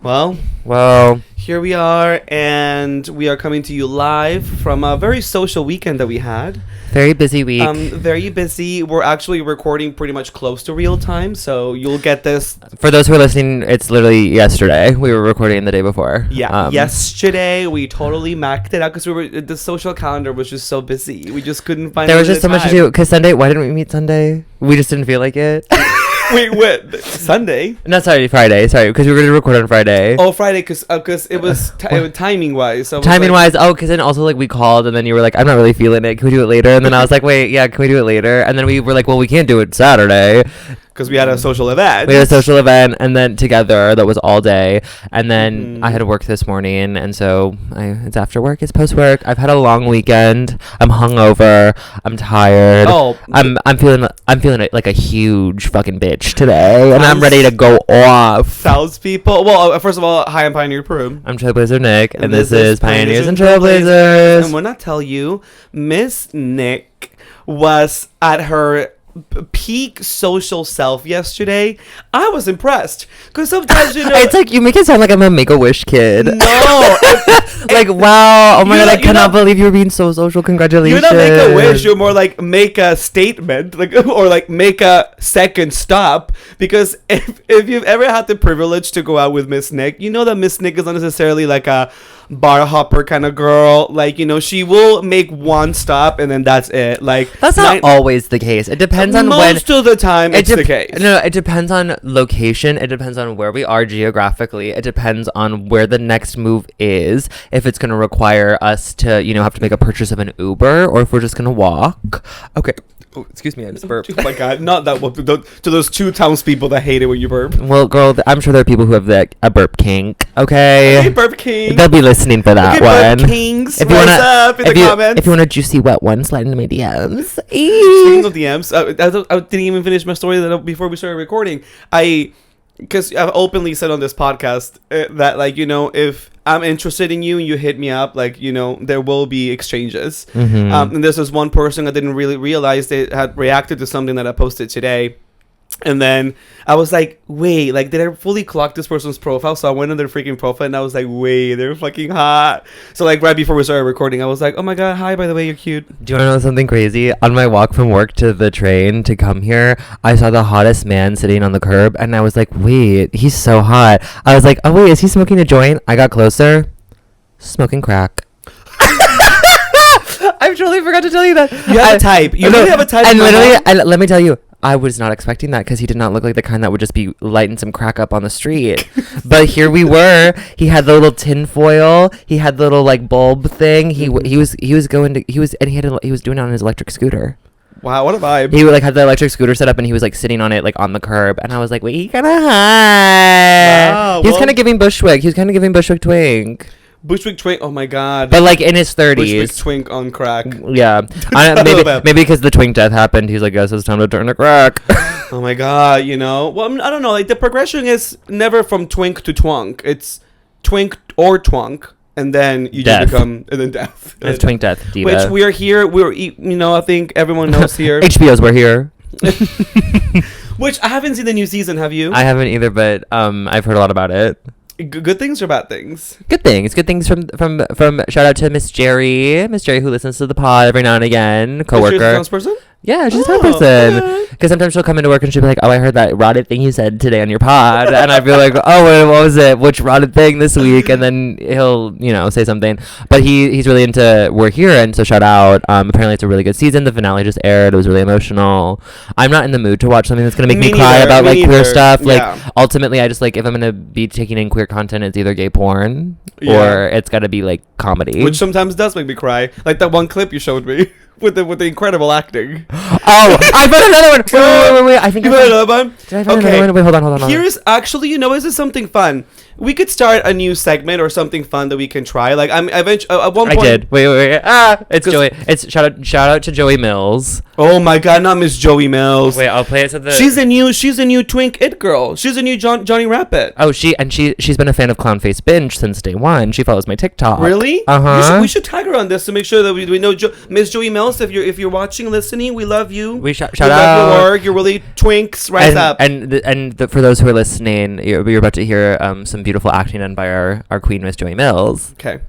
Well, here we are, and we are coming to you live from a very social weekend that we had. Very busy week. Very busy. We're actually recording pretty much close to real time, so you'll get this. For those who are listening, it's literally yesterday. We were recording the day before. Yeah, yesterday we totally macked it out because the social calendar was just so busy. We just couldn't find. There was just so much to do. Because Sunday, why didn't we meet Sunday? We just didn't feel like it. Wait, what? Sunday? No, sorry, Friday. Sorry, because we were going to record on Friday. Oh, Friday, because it was timing-wise. So Timing-wise, because then also, like, we called, and then you were like, I'm not really feeling it. Can we do it later? And then I was like, wait, yeah, can we do it later? And then we were like, well, we can't do it Saturday. Because we had a social event. We had a social event, and then together, that was all day. And then I had to work this morning, and so it's after work, it's post-work. I've had a long weekend. I'm hungover. I'm tired. Oh. I'm feeling like a huge fucking bitch today, and I'm ready to go off. South people. Well, first of all, hi, I'm Pioneer Peru. I'm Trailblazer Nick, and this is Pioneers and Trailblazers. And when I tell you, Miss Nick was at her peak social self yesterday. I was impressed because sometimes it's like you make it sound like I'm a Make-A-Wish kid. No. Like, wow, oh my god, I cannot believe you're being so social. Congratulations. You're not Make-A-Wish, you're more like make a statement, like, or like make a second stop. Because if you've ever had the privilege to go out with Miss Nick, you know that Miss Nick is not necessarily like a bar hopper kind of girl. Like, you know, she will make one stop and then that's it. Like, that's not always the case. It depends on when. Most of the time it's the case. No, it depends on location. It depends on where we are geographically. It depends on where the next move is. If it's going to require us to, you know, have to make a purchase of an Uber, or if we're just going to walk. Okay. Oh, excuse me, I just burped. Oh my god, not that one. To those two townspeople that hate it when you burp. Well, girl, I'm sure there are people who have a burp kink. Okay, burp king. They'll be listening for that one. Burp kings, if you want up in the comments. If you want a juicy wet one, slide into my DMs. Speaking of DMs, I didn't even finish my story before we started recording. Because I've openly said on this podcast that, like, you know, if I'm interested in you and you hit me up, like, you know, there will be exchanges. Mm-hmm. And this was one person I didn't really realize they had reacted to something that I posted today. And then I was like, wait, like, did I fully clock this person's profile? So I went on their freaking profile and I was like, wait, they're fucking hot. So, like, right before we started recording, I was like, oh my god, hi, by the way, you're cute. Do you want to know something crazy? On my walk from work to the train to come here, I saw the hottest man sitting on the curb and I was like, wait, he's so hot. I was like, oh wait, is he smoking a joint? I got closer. Smoking crack. I totally forgot to tell you that. You have a type. You really have a type. And literally, let me tell you, I was not expecting that because he did not look like the kind that would just be lighting some crack up on the street. But here we were. He had the little tin foil. He had the little like bulb thing. He was doing it on his electric scooter. Wow, what a vibe. He like had the electric scooter set up and he was like sitting on it like on the curb, and I was like, wait, he kind of hot. Wow, he was kind of giving Bushwick. He was kind of giving Bushwick twink. Bushwick twink, oh my god. But like in his 30s. Bushwick twink on crack. Yeah. Maybe because the twink death happened, he's like, guess it's time to turn to crack. Oh my god, you know. Well, I don't know, like the progression is never from twink to twunk. It's twink or twunk, and then you just become, and then death. It's twink death, diva. Which we're here, you know, I think everyone knows here. HBO's We're Here. Which I haven't seen the new season, have you? I haven't either, but I've heard a lot about it. Good things or bad things? Good things from shout out to Miss Jerry, who listens to the pod every now and again, coworker. Is she a trans person? Yeah, she's a person. Because sometimes she'll come into work and she'll be like, oh, I heard that rotted thing you said today on your pod. And I'd be like, oh, what was it? Which rotted thing this week? And then he'll, you know, say something. But he's really into We're Here, and so shout out. Apparently it's a really good season. The finale just aired. It was really emotional. I'm not in the mood to watch something that's going to make me cry about like queer stuff. Yeah. Like, ultimately, I just like, if I'm going to be taking in queer content, it's either gay porn or it's got to be like comedy. Which sometimes does make me cry. Like that one clip you showed me. With the incredible acting. Oh, I found another one. Wait. I think you found another one. Did I find another one? Wait, hold on. Here's actually, you know, this is something fun. We could start a new segment or something fun that we can try. Like I'm eventually at one point. I did. Wait. It's Joey. It's shout out to Joey Mills. Oh my god, not Miss Joey Mills. Wait, I'll play it to the. She's a new twink it girl. She's a new Johnny Rabbit. Oh, she's been a fan of Clownface Binge since day one. She follows my TikTok. Really? Uh-huh. We should tag her on this to make sure that we know Miss Joey Mills Mills, if you're watching, listening, we love you. We shout love out your work. You're really twinks. Rise up. And for those who are listening, you're about to hear some beautiful acting done by our queen, Miss Joey Mills. Okay.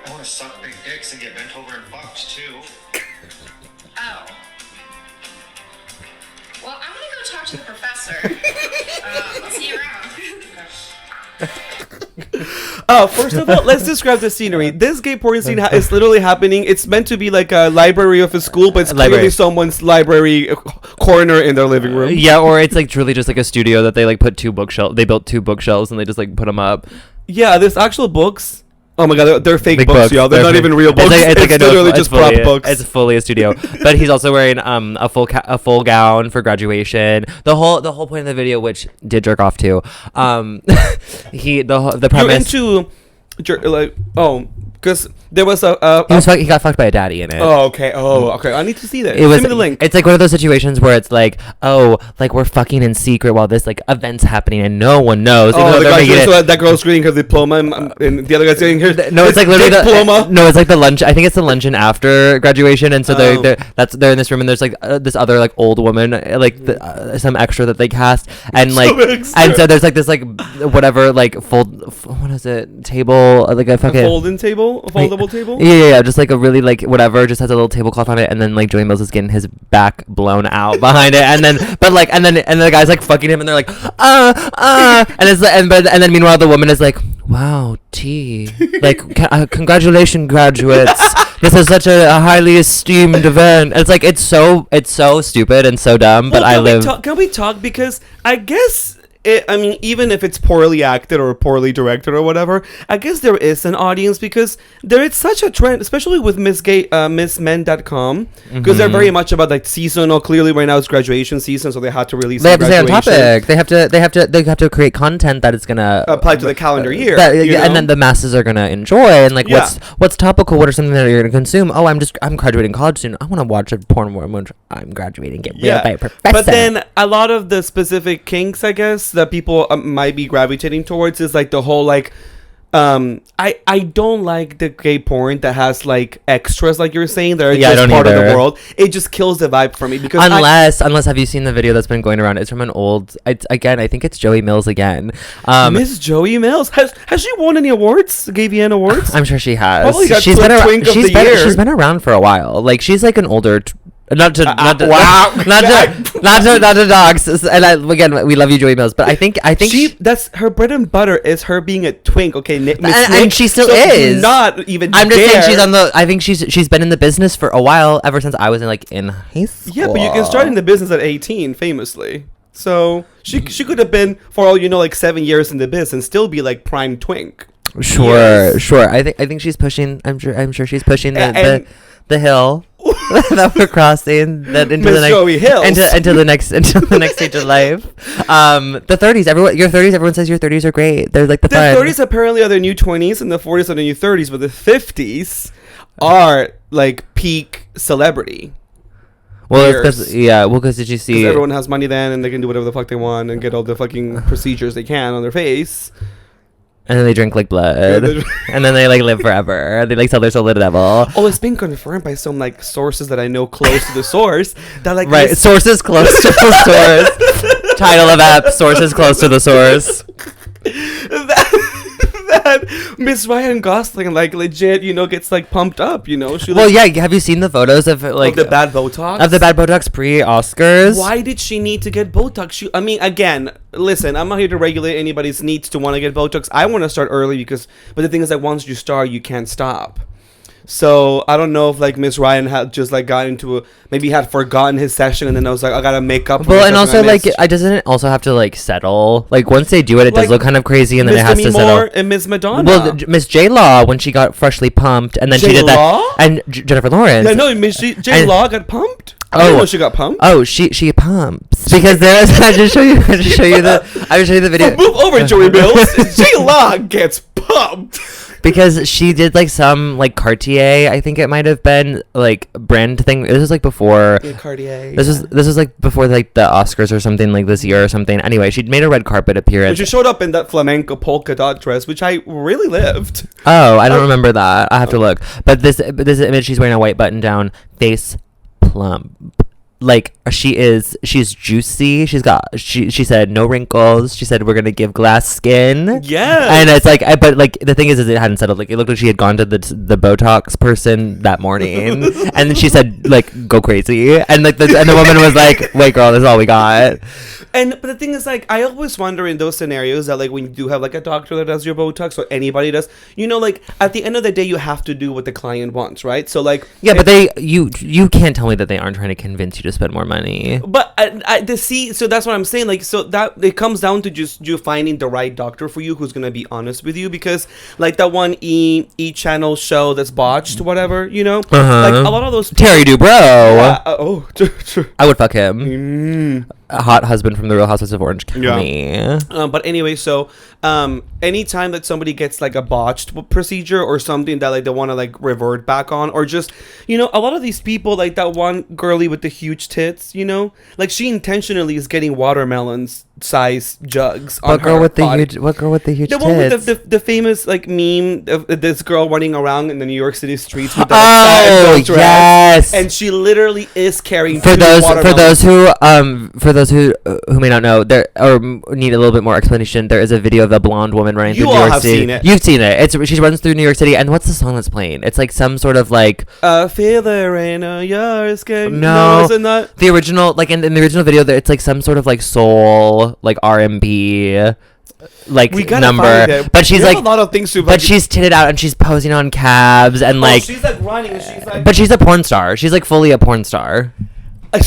I want to suck big dicks and get bent over and fucked too. Oh. Well, I'm gonna go talk to the professor. I'll see you around. First of all, let's describe the scenery. This gay porn scene is literally happening. It's meant to be like a library of a school, but it's clearly someone's library corner in their living room. Yeah, or it's like truly just like a studio that they like put two bookshelves. They built two bookshelves and they just like put them up. Yeah, there's actual books. Oh my god, they're fake Big books, y'all. They're not even real books. It's literally just prop books. It's fully a studio. But he's also wearing a full gown for graduation. The whole point of the video, which did jerk off to, the premise. You're into because there was he got fucked by a daddy in it. Oh, okay. I need to see that. Send me the link. It's like one of those situations where it's like, like we're fucking in secret while this like event's happening and no one knows. That girl's reading her diploma and the other guy's saying, no, it's like literally diploma. No, it's like the lunch. I think it's the luncheon after graduation, and so they're in this room, and there's like this other like old woman, like some extra that they cast, and like and so there's like this like whatever like what is it, table, like a fucking foldable table. Yeah, just like a really like whatever, just has a little tablecloth on it, and then like Joey Mills is getting his back blown out behind it, and then the guy's like fucking him, and they're like and it's and then meanwhile the woman is like, wow, tea, like congratulations graduates. This is such a highly esteemed event. It's like it's so stupid and so dumb, but can we talk because I guess even if it's poorly acted or poorly directed or whatever, I guess there is an audience because there is such a trend, especially with MissMen.com, because they're very much about like seasonal. Clearly, right now it's graduation season, so they have to release. They have to stay on topic. They have to create content that is gonna apply to the calendar year, and then the masses are gonna enjoy. And like, what's topical? What are something that you're gonna consume? Oh, I'm graduating college soon. I want to watch a porn when I'm graduating. Get real by a professor. But then a lot of the specific kinks, I guess, that people might be gravitating towards is like the whole like I don't like the gay porn that has like extras, like you're saying, that are just part of the world. It just kills the vibe for me because unless have you seen the video that's been going around? It's from an old. I think it's Joey Mills again. Miss Joey Mills has she won any awards? Gavian awards? I'm sure she has. Probably got she's been around for a while. Like she's like an older. Not to dogs. And again, we love you, Joey Mills. But I think that's her bread and butter is her being a twink. Okay, and she still is. Not even. I'm just saying I think she's been in the business for a while, ever since I was in high school. Yeah, but you can start in the business at 18, famously. So she could have been, for all you know, like 7 years in the biz and still be like prime twink. Sure. I think she's pushing. I'm sure she's pushing the hill that we're crossing into the next stage of life. The 30s, everyone says your 30s are great. They're like the 30s apparently are the new 20s and the 40s are the new 30s, but the 50s are like peak celebrity. Well, because did you see? Everyone has money then, and they can do whatever the fuck they want and get all the fucking procedures they can on their face. And then they drink like blood, and then they like live forever. They like sell their soul to the devil. Oh, it's been confirmed by some like sources that I know close to the source. That like sources close to the source. Title of app: sources close to the source. that Miss Ryan Gosling like legit, gets like pumped up, She have you seen the photos of like the bad Botox? Of the bad Botox pre-Oscars? Why did she need to get Botox? Again, listen, I'm not here to regulate anybody's needs to want to get Botox. I want to start early but the thing is that once you start, you can't stop. So I don't know if like Miss Ryan had just like got into maybe had forgotten his session, and then I was like, I gotta make up. Well, and also like it doesn't also have to like settle. Like once they do it, it does look kind of crazy, and then it has to settle. And Miss Madonna. Well, Miss J Law when she got freshly pumped, and then she did that, and Jennifer Lawrence. Yeah, no, Miss J Law got pumped. Oh, she got pumped. Oh, she pumps because there's. I just show you the video. Move over, Joey Mills. J Law gets pumped. because she did like some like Cartier, I think it might have been like brand thing. This was like before Cartier. This was like before like the Oscars or something like this year or something. Anyway, she made a red carpet appearance. She showed up in that flamenco polka dot dress, which I really lived. Oh, I don't remember that. I have to look. But this image, she's wearing a white button down, face plump. Like she's juicy. She said no wrinkles. She said we're gonna give glass skin. Yeah. And it's like, but like the thing is it hadn't settled. Like it looked like she had gone to the Botox person that morning, and then she said like go crazy, and like the woman was like, wait girl, this is all we got. But the thing is, like, I always wonder in those scenarios that, like, when you do have, like, a doctor that does your Botox or anybody does, you know, like, at the end of the day, you have to do what the client wants, right? So, like... Yeah, but you can't tell me that they aren't trying to convince you to spend more money. But, so that's what I'm saying, like, so that, it comes down to just you finding the right doctor for you who's gonna be honest with you, because, like, that one E-channel show that's botched, whatever, you know? Like, a lot of those... Terry Dubrow! True. I would fuck him. A hot husband from the Real Housewives of Orange County. Yeah. But anyway, so anytime that somebody gets like a botched procedure or something that like they want to like revert back on, or just, you know, a lot of these people, like that one girly with the huge tits, you know, like she intentionally is getting watermelons size jugs on her body. What girl with the huge tits? The one with the famous like meme of this girl running around in the New York City streets with the yes, and she literally is carrying for those who may not know there or need a little bit more explanation. There is a video of a blonde woman running through New York City. Seen it. You've seen it. She runs through New York City, and what's the song that's playing? It's like some sort of like feel the rain on your skin. No, isn't that the original? Like in the original video, it's like some sort of like soul, like R&B. Like number, but she's like a lot of things to. But she's titted out and she's posing on cabs and like she's like running and she's like. But she's a porn star. She's like fully a porn star.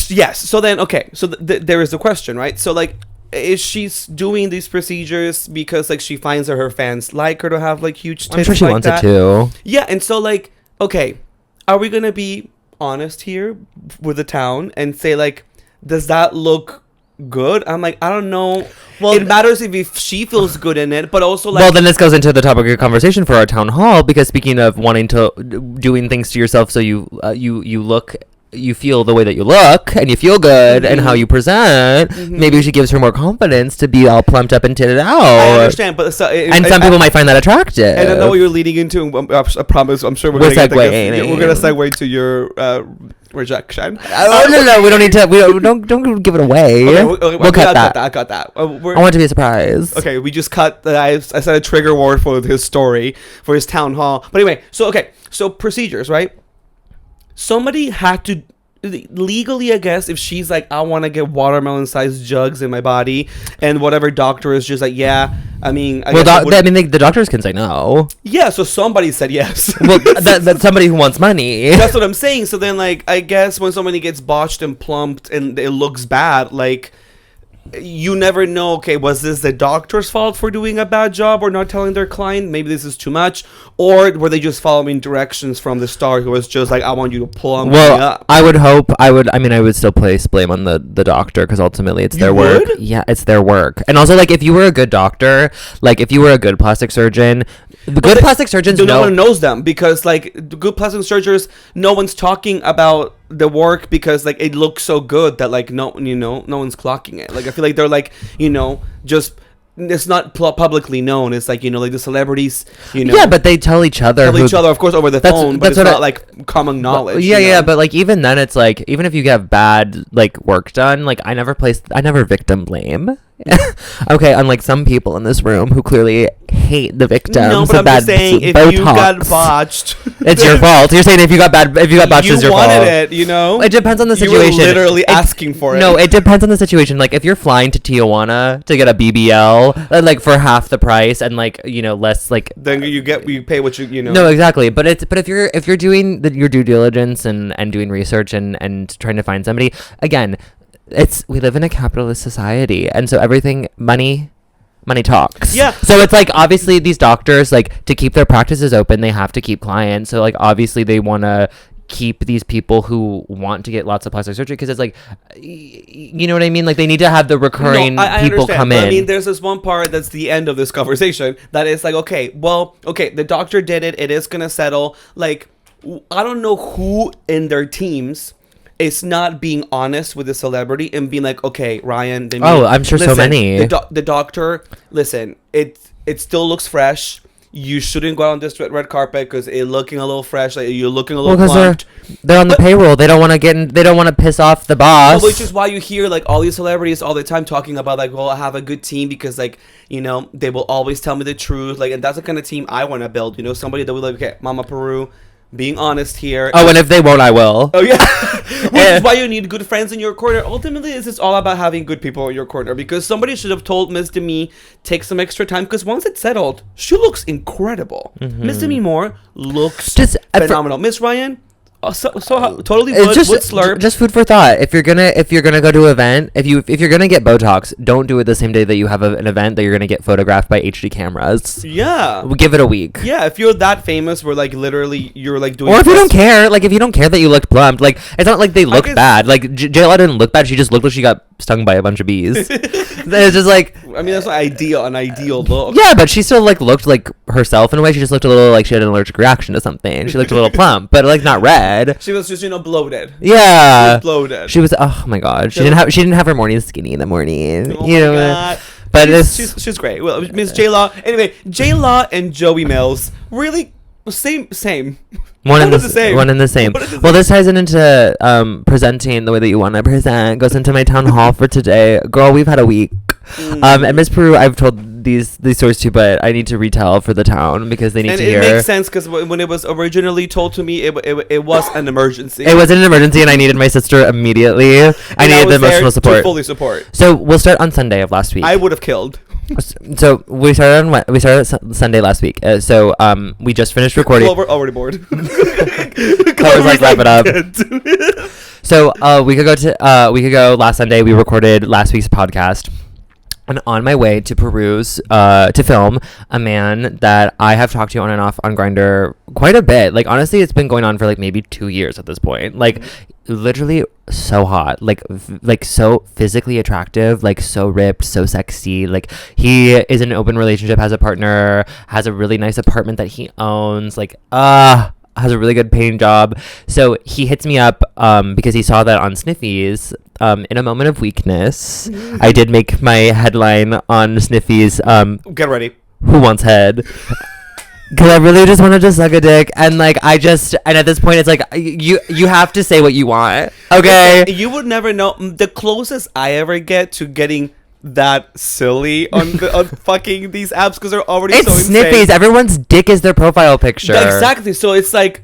Yes. So then, okay. So there is the question, right? So like, is she's doing these procedures because like she finds that her fans like her to have like huge tits? I'm sure she wants it too. Yeah, and so like, okay, are we gonna be honest here with the town and say like, does that look good? I'm like, I don't know. Well, it matters if she feels good in it, but also like. Well, then this goes into the topic of conversation for our town hall, because speaking of wanting to doing things to yourself so you look. You feel the way that you look and you feel good and how you present. Maybe she gives her more confidence to be all plumped up and titted out. I understand, but some people might find that attractive. And I know what you're leading into. I promise. I'm sure we're gonna segue to your rejection. No, we don't need to. Don't give it away. Okay, we'll cut that. I got that. I want it to be a surprise. Okay, we just cut that. I said a trigger word for his story for his town hall. But anyway, so procedures, right? Somebody had to legally, I guess, if she's like, I want to get watermelon sized jugs in my body, and whatever doctor is just like, yeah, I mean, the doctors can say no. Yeah, so somebody said yes. Well, that's somebody who wants money. That's what I'm saying. So then, like, I guess when somebody gets botched and plumped and it looks bad, like, you never know, okay, was this the doctor's fault for doing a bad job or not telling their client, maybe this is too much, or were they just following directions from the star who was just like, I want you to plump me up? I would still place blame on the doctor, because ultimately it's their work. Yeah, it's their work. And also, like, if you were a good doctor, like if you were a good plastic surgeon, plastic surgeons no one knows them, because like the good plastic surgeons, no one's talking about the work because like it looks so good that like no one's clocking it. Like I feel like they're like, just it's not publicly known. It's like, like the celebrities, Yeah, but they tell each other. Of course, over the phone, but it's not like common knowledge. Yeah, but like even then, it's like even if you get bad like work done, like I never victim blame. Okay, unlike some people in this room who clearly hate the victims. No, but I'm just saying, if you got botched, it's your fault. You're saying if you got botched, it's your fault. You wanted it, It depends on the situation. You were literally asking for it. No, it depends on the situation. Like if you're flying to Tijuana to get a BBL, like for half the price and like less, like then you pay what you know. No, exactly. But if you're doing your due diligence and doing research and trying to find somebody, again, we live in a capitalist society, and so everything money talks. Yeah. So it's like obviously these doctors, like, to keep their practices open, they have to keep clients. So like obviously they want to keep these people who want to get lots of plastic surgery, because it's like, you know what I mean? Like, they need to have the recurring I people understand, come but in. I mean, there's this one part that's the end of this conversation that is like, okay, the doctor did it. It is gonna settle. Like, I don't know who in their teams is not being honest with the celebrity and being like, okay, Ryan. I'm sure so many. The doctor, listen, it still looks fresh. You shouldn't go out on this red carpet because it's looking a little fresh. Like, you're looking a little plumped. They're on the payroll. They don't want to they don't want to piss off the boss. Which is why you hear like all these celebrities all the time talking about like, well, I have a good team because like, you know, they will always tell me the truth. Like, and that's the kind of team I want to build. You know, somebody that will like, okay, Mama Peru, being honest here. Oh, and if they won't, I will. Oh yeah. Which is why you need good friends in your corner. Ultimately, this is all about having good people in your corner, because somebody should have told Miss Demi take some extra time, because once it's settled, she looks incredible. Miss Demi Moore looks Just phenomenal. Miss Ryan, totally would slurp. Just food for thought. If you're gonna go to an event, if you're gonna get Botox, don't do it the same day that you have an event that you're gonna get photographed by HD cameras. Yeah, we'll give it a week. Yeah, if you're that famous, where like literally you're like doing. Or if you don't care, like if you don't care that you looked plumped, like it's not like they look bad. Like J-Lo didn't look bad. She just looked like she got stung by a bunch of bees. It's just like, I mean, that's an ideal look. Yeah, but she still like looked like herself in a way. She just looked a little like she had an allergic reaction to something. She looked a little plump, but like not red. She was just, you know, bloated. Yeah, she was bloated. She was. Oh my god, she didn't have her morning skinny in the morning. Oh you know, god. But she's great. Well, Miss J Law. Anyway, J Law and Joey Mills really same. One and the same. Well, this ties into presenting the way that you want to present. Goes into my town hall for today. Girl, we've had a week. And Miss Peru, I've told these stories too, but I need to retell for the town because they need to hear. And it makes sense because when it was originally told to me, it was an emergency. It was an emergency, and I needed my sister immediately. I needed the emotional support. To fully support. So we'll start on Sunday of last week. I would have killed. So we started Sunday last week. So we just finished recording. Well, we're already bored. Clover's like, wrap it up. So we could go last Sunday. We recorded last week's podcast. And on my way to Peru's to film a man that I have talked to on and off on Grindr quite a bit. Like, honestly, it's been going on for like maybe 2 years at this point. Like, literally so hot, like so physically attractive, like so ripped, so sexy. Like, he is in an open relationship, has a partner, has a really nice apartment that he owns. Like, has a really good paying job. So he hits me up because he saw that on Sniffies. In a moment of weakness, I did make my headline on Sniffies. Get ready. Who wants head? Because I really just wanted to suck a dick, and like and at this point it's like you have to say what you want, okay? You would never know. The closest I ever get to getting that silly on fucking these apps, because they're already it's so insane. Sniffies. Everyone's dick is their profile picture. Exactly. So it's like,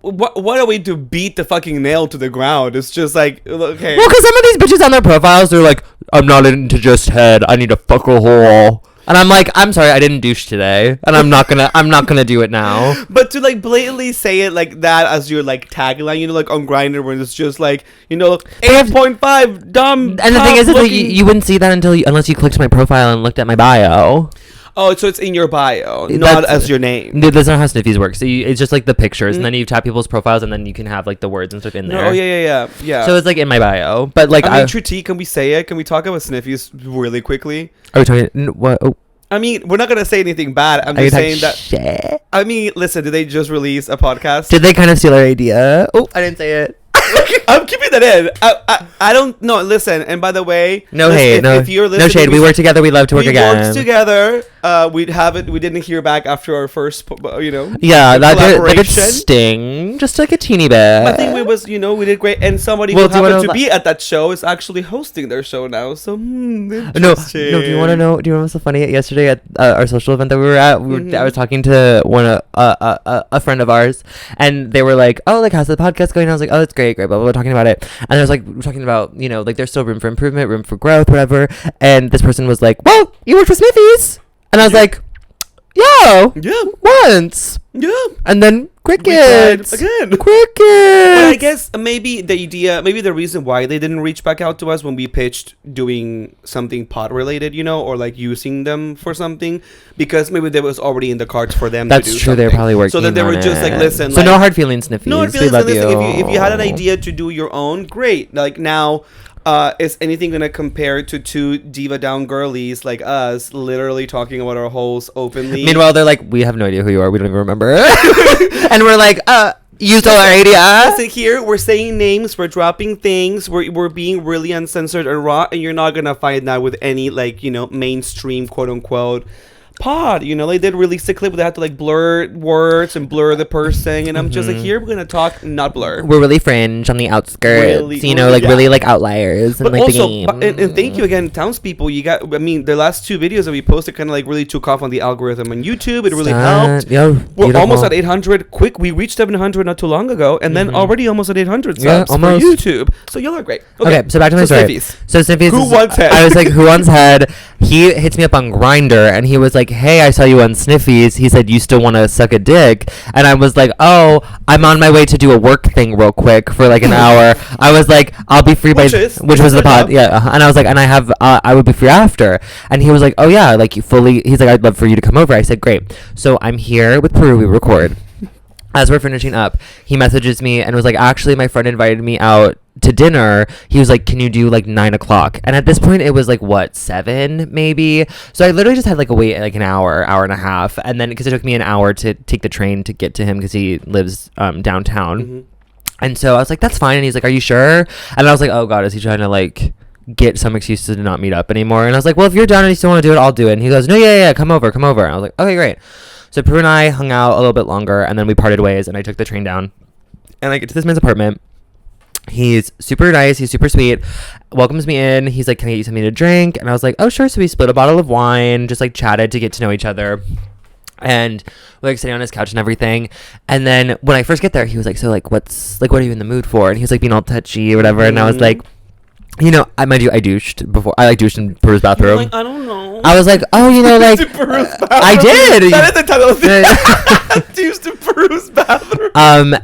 what a way to beat the fucking nail to the ground. It's just like, okay. Well, because some of these bitches on their profiles, they're like, I'm not into just head. I need to fuck a hole. And I'm like, I'm sorry, I didn't douche today, and I'm not gonna do it now. But to like blatantly say it like that as your like tagline, you know, like on Grindr, where it's just like, you know, 8.5 dumb. And the thing is that you wouldn't see that unless you clicked my profile and looked at my bio. Oh, so it's in your bio, not as your name. No, that's not how Sniffies works. So it's just like the pictures, and then you tap people's profiles, and then you can have like the words and stuff in there. Oh yeah. So it's like in my bio, but like I mean, Truti, can we say it? Can we talk about Sniffies really quickly? Are we talking? What? Oh. I mean, we're not gonna say anything bad. I'm just saying that. Shit? I mean, listen. Did they just release a podcast? Did they kind of steal our idea? Oh, I didn't say it. I'm keeping that in. I don't know. Listen, and by the way, no hate, no shade. We work together. We love to work again. We worked together. We didn't hear back after our first, Yeah, that did sting, just like a teeny bit. I think we did great, and somebody who happened to be at that show is actually hosting their show now. So no. Do you want to know? Do you remember what's so funny? Yesterday at our social event that we were at, I was talking to a friend of ours, and they were like, "Oh, like how's the podcast going?" I was like, "Oh, it's great, blah, blah, blah," talking about it, and I was like, we're talking about, like there's still room for improvement, room for growth, whatever. And this person was like, "Well, you work for Sniffies," and I was like, Yeah. Yeah. Once. Yeah. And then crickets. Again. Crickets. But I guess maybe the reason why they didn't reach back out to us when we pitched doing something pod related, or like using them for something, because maybe that was already in the cards for them. That's to do true. They're something. probably working. So that they were just like, listen. So like, no hard feelings, Sniffies. no hard feelings. We love Listen, you. if you had an idea to do your own, great. Like now. Is anything gonna compare to two diva down girlies like us literally talking about our holes openly? Meanwhile, they're like, we have no idea who you are. We don't even remember. And we're like, you stole our idea. Listen, here we're saying names, we're dropping things, we're being really uncensored and raw, and you're not gonna find that with any mainstream quote unquote pod. They did release a clip where they had to like blur words and blur the person, and I'm just like, here we're gonna talk, not blur. We're really fringe on the outskirts, really like outliers. But and, like, also, the game. and thank you again, townspeople. The last two videos that we posted kind of like really took off on the algorithm on YouTube. It really helped. We're almost at 800. Quick, we reached 700 not too long ago, and then already almost at 800 subs for YouTube. So y'all are great. Okay, so back to my story. Sniffies. So Sniffies. Who wants head? I was like, who wants head? He hits me up on Grindr, and he was like, hey, I saw you on Sniffies. He said, you still want to suck a dick? And I was like, oh, I'm on my way to do a work thing real quick for like an hour. I was like, I'll be free which was the pod. Yeah. And I was like, and I would be free after. And he was like, oh yeah, like he's like, I'd love for you to come over. I said, great. So I'm here with Peru. We record. As we're finishing up, he messages me and was like, actually, my friend invited me out to dinner. He was like, can you do like 9 o'clock? And at this point, it was like, 7 maybe? So I literally just had like a wait like an hour and a half. And then, because it took me an hour to take the train to get to him because he lives downtown. Mm-hmm. And so I was like, that's fine. And he's like, are you sure? And I was like, oh God, is he trying to like get some excuse to not meet up anymore? And I was like, well, if you're down and you still want to do it, I'll do it. And he goes, no, yeah, come over. And I was like, okay, great. So Peru and I hung out a little bit longer, and then we parted ways, and I took the train down. And I get to this man's apartment. He's super nice. He's super sweet. Welcomes me in. He's like, can I get you something to drink? And I was like, oh, sure. So we split a bottle of wine, just like chatted to get to know each other. And we're like sitting on his couch and everything. And then when I first get there, he was like, so like, what are you in the mood for? And he was like being all touchy or whatever. And I was like, I douched before. I like douched in Peru's bathroom. Like, I don't know. I was like, oh, like I did. That is the title of it. Douched in Peru's bathroom.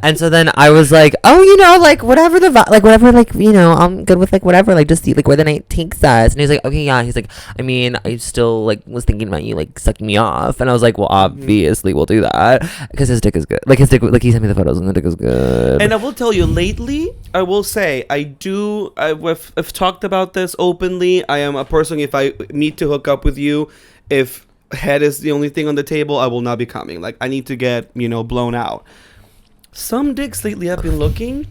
And so then I was like, oh, like whatever I'm good with like whatever, like just see like where the night takes us. And he's like, okay, yeah. He's like, I mean, I still like was thinking about you like sucking me off. And I was like, well, obviously we'll do that because his dick is good. Like his dick, like he sent me the photos and the dick is good. And I will tell you, lately, I will say I've talked about this openly. I am a person, if I need to hook up with you, if head is the only thing on the table, I will not be coming. Like, I need to get, blown out. Some dicks lately I've been looking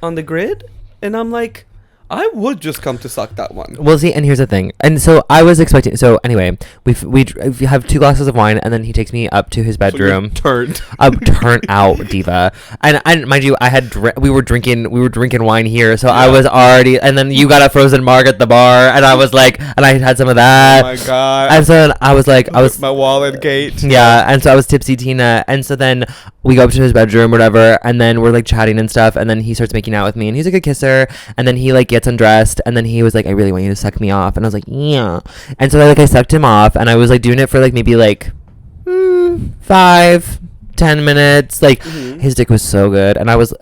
on the grid, and I'm like, I would just come to suck that one. Well, see, and here's the thing. And so I was expecting. So anyway, we have 2 glasses of wine, and then he takes me up to his bedroom. So turn out, diva. And mind you, we were drinking wine here, so yeah. I was already. And then you got a frozen marg at the bar, and I was like, and I had some of that. Oh my God. And so I was like, my wallet gate. Yeah, and so I was tipsy Tina, and so then we go up to his bedroom, whatever, and then we're like chatting and stuff, and then he starts making out with me, and he's a good kisser, and then he like gets undressed, and then he was like, I really want you to suck me off, and I was like, yeah. And so I sucked him off, and I was like doing it for like maybe like 5-10 minutes. Like his dick was so good, and I was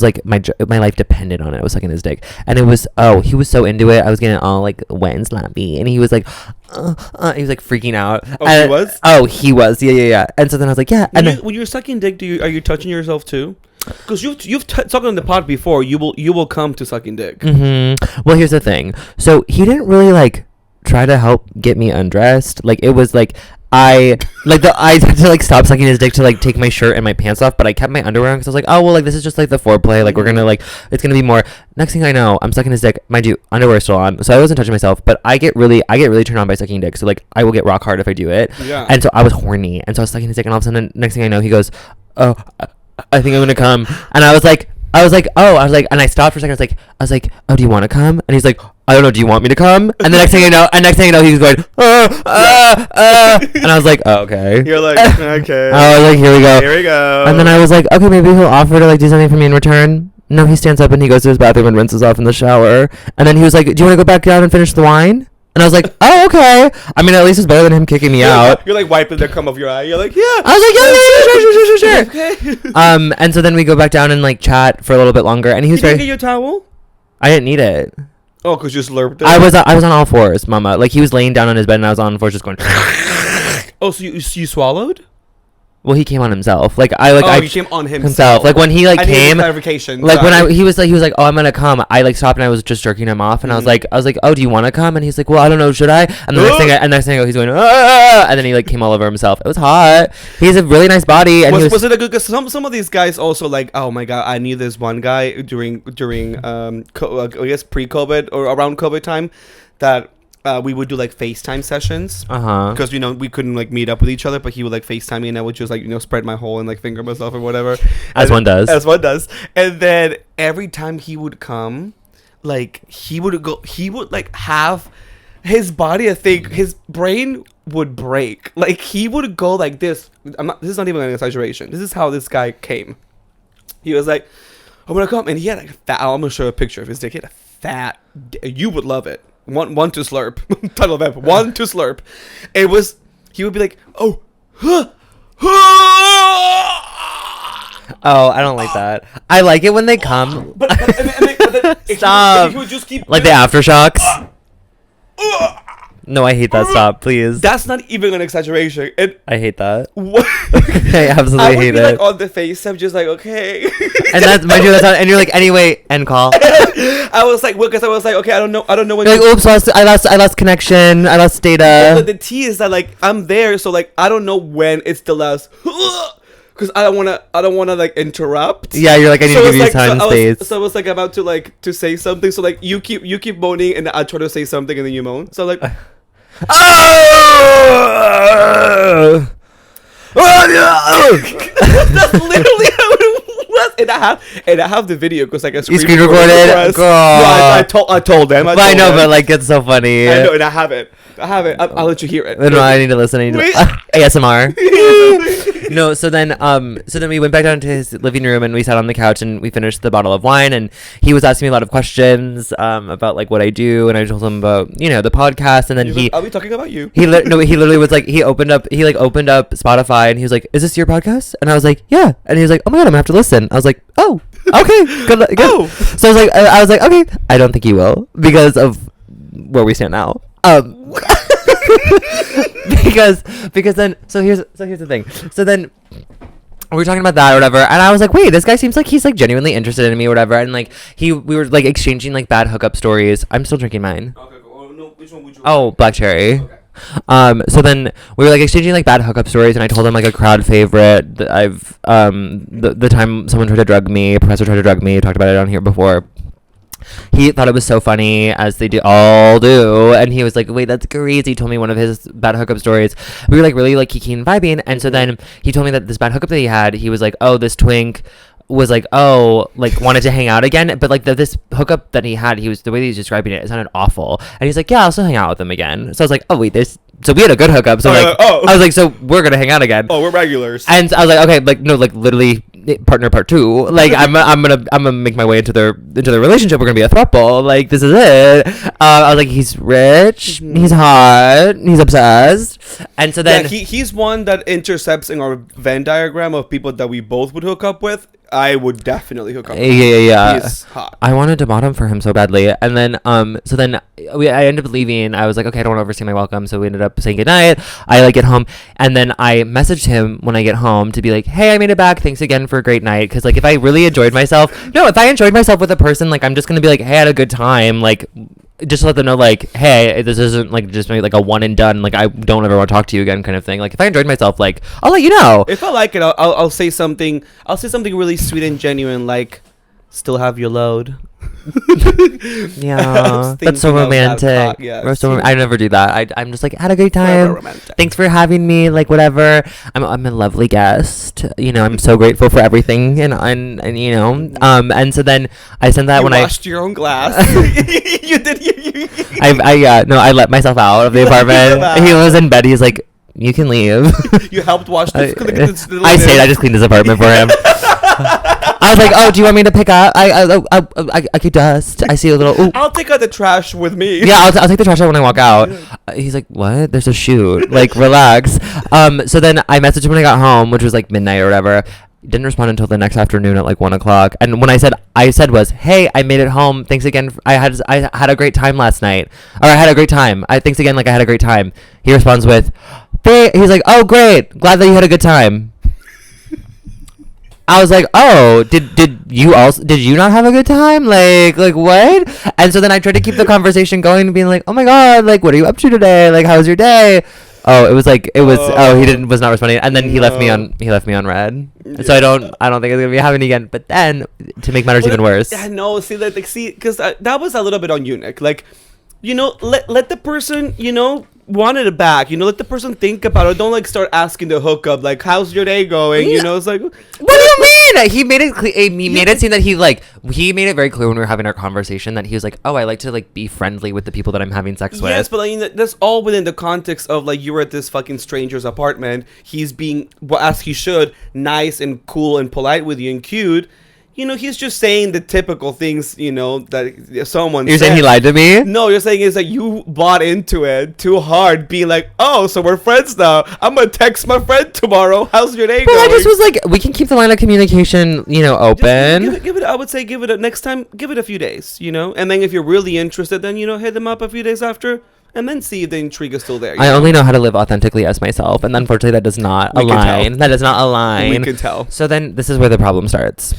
like, my life depended on it. I was sucking his dick, and he was so into it. I was getting all like wet and slappy, and he was like he was like freaking out. He was yeah. And so then I was like, yeah. When you're sucking dick, are you touching yourself too? Because you've talked on the pod before, you will come to sucking dick. Well, here's the thing. So he didn't really like try to help get me undressed. Like it was like I had to like stop sucking his dick to like take my shirt and my pants off, but I kept my underwear on because I was like, oh well, like this is just like the foreplay. Like we're gonna like it's gonna be more. Next thing I know, I'm sucking his dick. Mind you, underwear still on, so I wasn't touching myself. But I get really turned on by sucking dick. So like I will get rock hard if I do it. Yeah. And so I was horny, and so I was sucking his dick, and all of a sudden, next thing I know, he goes, oh. I think I'm gonna come, and I was like, and I stopped for a second. I was like, oh, do you want to come? And he's like, I don't know, do you want me to come? And the next thing I know, he was going, and I was like, oh, okay. You're like, okay. I was like, here we go. And then I was like, okay, maybe he'll offer to like do something for me in return. No, he stands up and he goes to his bathroom and rinses off in the shower. And then he was like, do you want to go back down and finish the wine? And I was like, oh, okay. I mean, at least it's better than him kicking me out. You're like wiping the cum off your eye. You're like, yeah. I was like, yeah, sure. Okay. And so then we go back down and like chat for a little bit longer, and he was Did you very. get your towel? I didn't need it. Oh, because you slurped it. I was on all fours, mama. Like he was laying down on his bed, and I was on all fours, just going. Oh, so you swallowed? Well, he came on himself. Like he came on himself. Like when he like I needed came. clarification. Like Sorry. when he was like, oh, I'm gonna come. I like stopped and I was just jerking him off, and I was like, oh, do you want to come? And he's like, well, I don't know, should I? And the next thing I go, he's going, ah! And then he like came all over himself. It was hot. He has a really nice body. And was it a good? Cause some of these guys also like, oh my god, I knew this one guy during I guess pre-COVID or around COVID time that. We would do like FaceTime sessions because we couldn't like meet up with each other, but he would like FaceTime me and I would just like spread my hole and like finger myself or whatever, as one does. And then every time he would come, like he would like have his body. I think his brain would break. Like he would go like this. This is not even an exaggeration. This is how this guy came. He was like, I'm gonna come, and he had like a fat. I'm gonna show a picture of his dick. He had a fat. You would love it. One to slurp. Title of episode. One to slurp. It was. He would be like, oh, oh, I don't like that. I like it when they come. But then Stop. He would just keep like the aftershocks. No, I hate that. Stop, please. That's not even an exaggeration. I hate that. What? I absolutely hate it. Like on the face, I'm just like, okay. And that's mind you, that's not, and you're like, anyway, end call. I was like, well, because I was like, okay, I don't know when. You're like, oops, I lost connection. I lost data. The tea is that like I'm there, so like I don't know when it's the last. Because I don't wanna like interrupt. Yeah, you're like, I need to give you time and space. So I was like about to say something. So like you keep moaning, and I try to say something, and then you moan. So like. Oh! That's literally how it was, and I have the video because like I screen recorded. No, I told them. I know, but like it's so funny. I know, and I have it. I'll let you hear it. No, I need to listen. ASMR. No, so then we went back down to his living room and we sat on the couch and we finished the bottle of wine, and he was asking me a lot of questions about like what I do, and I told him about the podcast, and then Are we talking about you? He literally was like, he opened up Spotify and he was like, is this your podcast? And I was like, yeah. And he was like, oh my god, I'm gonna have to listen. I was like, oh, okay, good. Oh. So I was like, okay, I don't think he will because of where we stand now. because then here's the thing. So then we were talking about that or whatever, and I was like, wait, this guy seems like he's like genuinely interested in me or whatever, and like we were like exchanging like bad hookup stories. I'm still drinking mine. Okay, cool. Oh, no, which one would you? Oh, black cherry. Okay. So then we were like exchanging like bad hookup stories, and I told him like a crowd favorite that I've the time someone tried to drug me, a professor tried to drug me, talked about it on here before. He thought it was so funny, as they all do, and he was like, wait, that's crazy. He told me one of his bad hookup stories. We were like really like kicking and vibing, and so then he told me that this bad hookup that he had, he was like, oh, this twink was like, oh, like wanted to hang out again, but like this hookup that he had, the way that he's describing it sounded awful, and he's like, yeah, I'll still hang out with him again. So I was like, oh wait, so we had a good hookup, so I was like, so we're gonna hang out again. Oh, we're regulars. And I was like, okay, like no, like literally partner part 2. Like I'm gonna make my way into their relationship. We're gonna be a throuple. Like this is it. I was like, he's rich, he's hot, he's obsessed, and so then he's one that intercepts in our Venn diagram of people that we both would hook up with. I would definitely hook up with him. Yeah. He's hot. I wanted to bottom for him so badly, and then so then I ended up leaving. I was like, okay, I don't want to overstay my welcome, so we ended up saying goodnight. I like get home, and then I messaged him when I get home to be like, hey, I made it back, thanks again for a great night, because like if I really enjoyed myself with a person, like I'm just gonna be like, hey, I had a good time, like just to let them know, like, hey, this isn't like just maybe like a one and done, like I don't ever want to talk to you again kind of thing. Like if I enjoyed myself, like I'll let you know. If I like it, I'll say something. I'll say something really sweet and genuine, like still have your load. Yeah, that's so romantic. I never do that. I'm just like, had a great time, thanks for having me, like whatever. I'm a lovely guest, I'm so grateful for everything, and and so then I sent that you when washed your own glass. You did. I let myself out of the apartment. He was in bed, he's like, you can leave. You helped wash the I stayed. I just cleaned his apartment for him. I was like, oh, do you want me to pick up? I could dust. I see a little. Ooh. I'll take out the trash with me. Yeah, I'll take the trash out when I walk out. He's like, what? There's a shoot. Like, relax. So then I messaged him when I got home, which was like midnight or whatever. Didn't respond until the next afternoon at like 1:00. And when I said was, hey, I made it home. Thanks again. I had a great time last night. Or I had a great time. Thanks again. Like I had a great time. He responds with, he's like, oh, great. Glad that you had a good time. I was like, oh, did you not have a good time? Like what? And so then I tried to keep the conversation going and being like, oh my God, like, what are you up to today? Like, how was your day? Oh, he was not responding. And then he left me on red. Yeah. So I don't think it's going to be happening again. But then to make matters even worse. Yeah, no, because that was a little bit on you, Nick. Like, let the person, wanted it back. Let the person think about it. Don't like start asking the hookup like, how's your day going? Yeah. It's like, what do you mean? He made it clear. He made it seem that he made it very clear when we were having our conversation that he was like, oh, I like to like be friendly with the people that I'm having sex with. Yes, but I mean that's all within the context of like you were at this fucking stranger's apartment. He's being, as he should, nice and cool and polite with you and cute. He's just saying the typical things, that someone You're said. saying he lied to me? No, you're saying is that you bought into it too hard, being like, oh, so we're friends now. I'm going to text my friend tomorrow. How's your day going? I just was like, we can keep the line of communication, open. Give it, I would say next time, give it a few days, And then if you're really interested, then, hit them up a few days after. And then see if the intrigue is still there. I only know how to live authentically as myself. And unfortunately, that does not align. That does not align. We can tell. So then this is where the problem starts.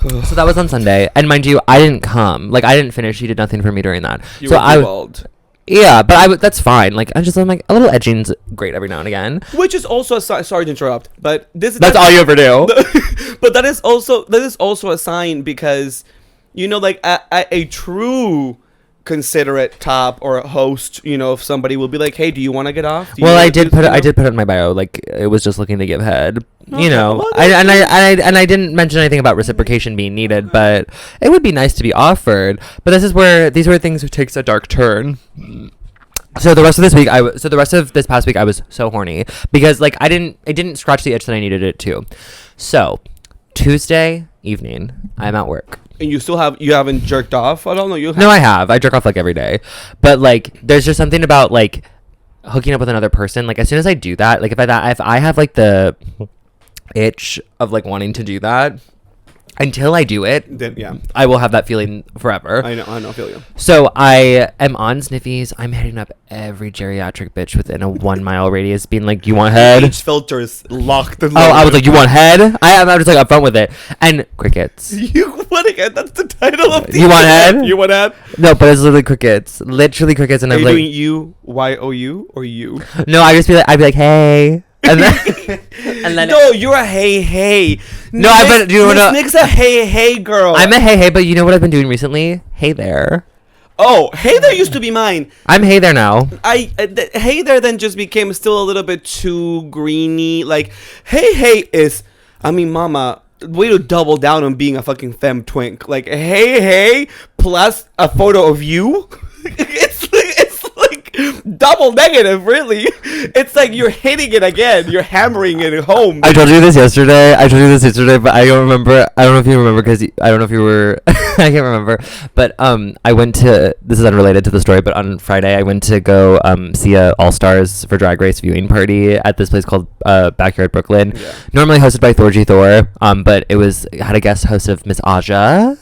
So that was on Sunday, and mind you, I didn't come. Like I didn't finish. He did nothing for me during that. You were bald. Yeah, but that's fine. Like I'm like a little edging's great every now and again. Which is also sorry to interrupt, but that's all you ever do. But that is also a sign because like a true considerate top or a host, if somebody will be like, hey, do you want to get off? I did put it in my bio, like it was just looking to give head. Okay, well, I didn't mention anything about reciprocation being needed, but it would be nice to be offered. But these were things that takes a dark turn. So the rest of this past week I was so horny because like it didn't scratch the itch that I needed it to. So Tuesday evening, I'm at work. And you haven't jerked off? I don't know. No, I have. I jerk off like every day. But like there's just something about like hooking up with another person. Like as soon as I do that, like if I have like the itch of like wanting to do that, until I do it, then yeah, I will have that feeling forever. I know, I feel you. So I am on Sniffies. I'm hitting up every geriatric bitch within a 1 mile radius, being like, "You want head?" Each filter is locked. And I was like, "You want head?" I'm just like upfront with it, and crickets. You want head? That's the title of the. You want head? You want head? No, but it's literally crickets. Literally crickets, and Are I'm you like, doing U-Y-O-U or you? No, I'd be like, "Hey." And then no, you're a hey. No, I've been doing Nick's a hey girl. I'm a hey, but you know what I've been doing recently? Hey there. Oh, hey there used to be mine. I'm hey there now. Hey there then just became still a little bit too greeny. Like hey is, I mean, mama, way to double down on being a fucking femme twink. Like hey plus a photo of you. It's like double negative, really. It's like you're hitting it again. You're hammering it home. I told you this yesterday, but I don't remember. I don't know if you remember because I don't know if you were. I can't remember. But I went to. This is unrelated to the story, but on Friday I went to go see a All Stars for Drag Race viewing party at this place called Backyard Brooklyn. Yeah. Normally hosted by Thorgy Thor, but it had a guest host of Miss Aja,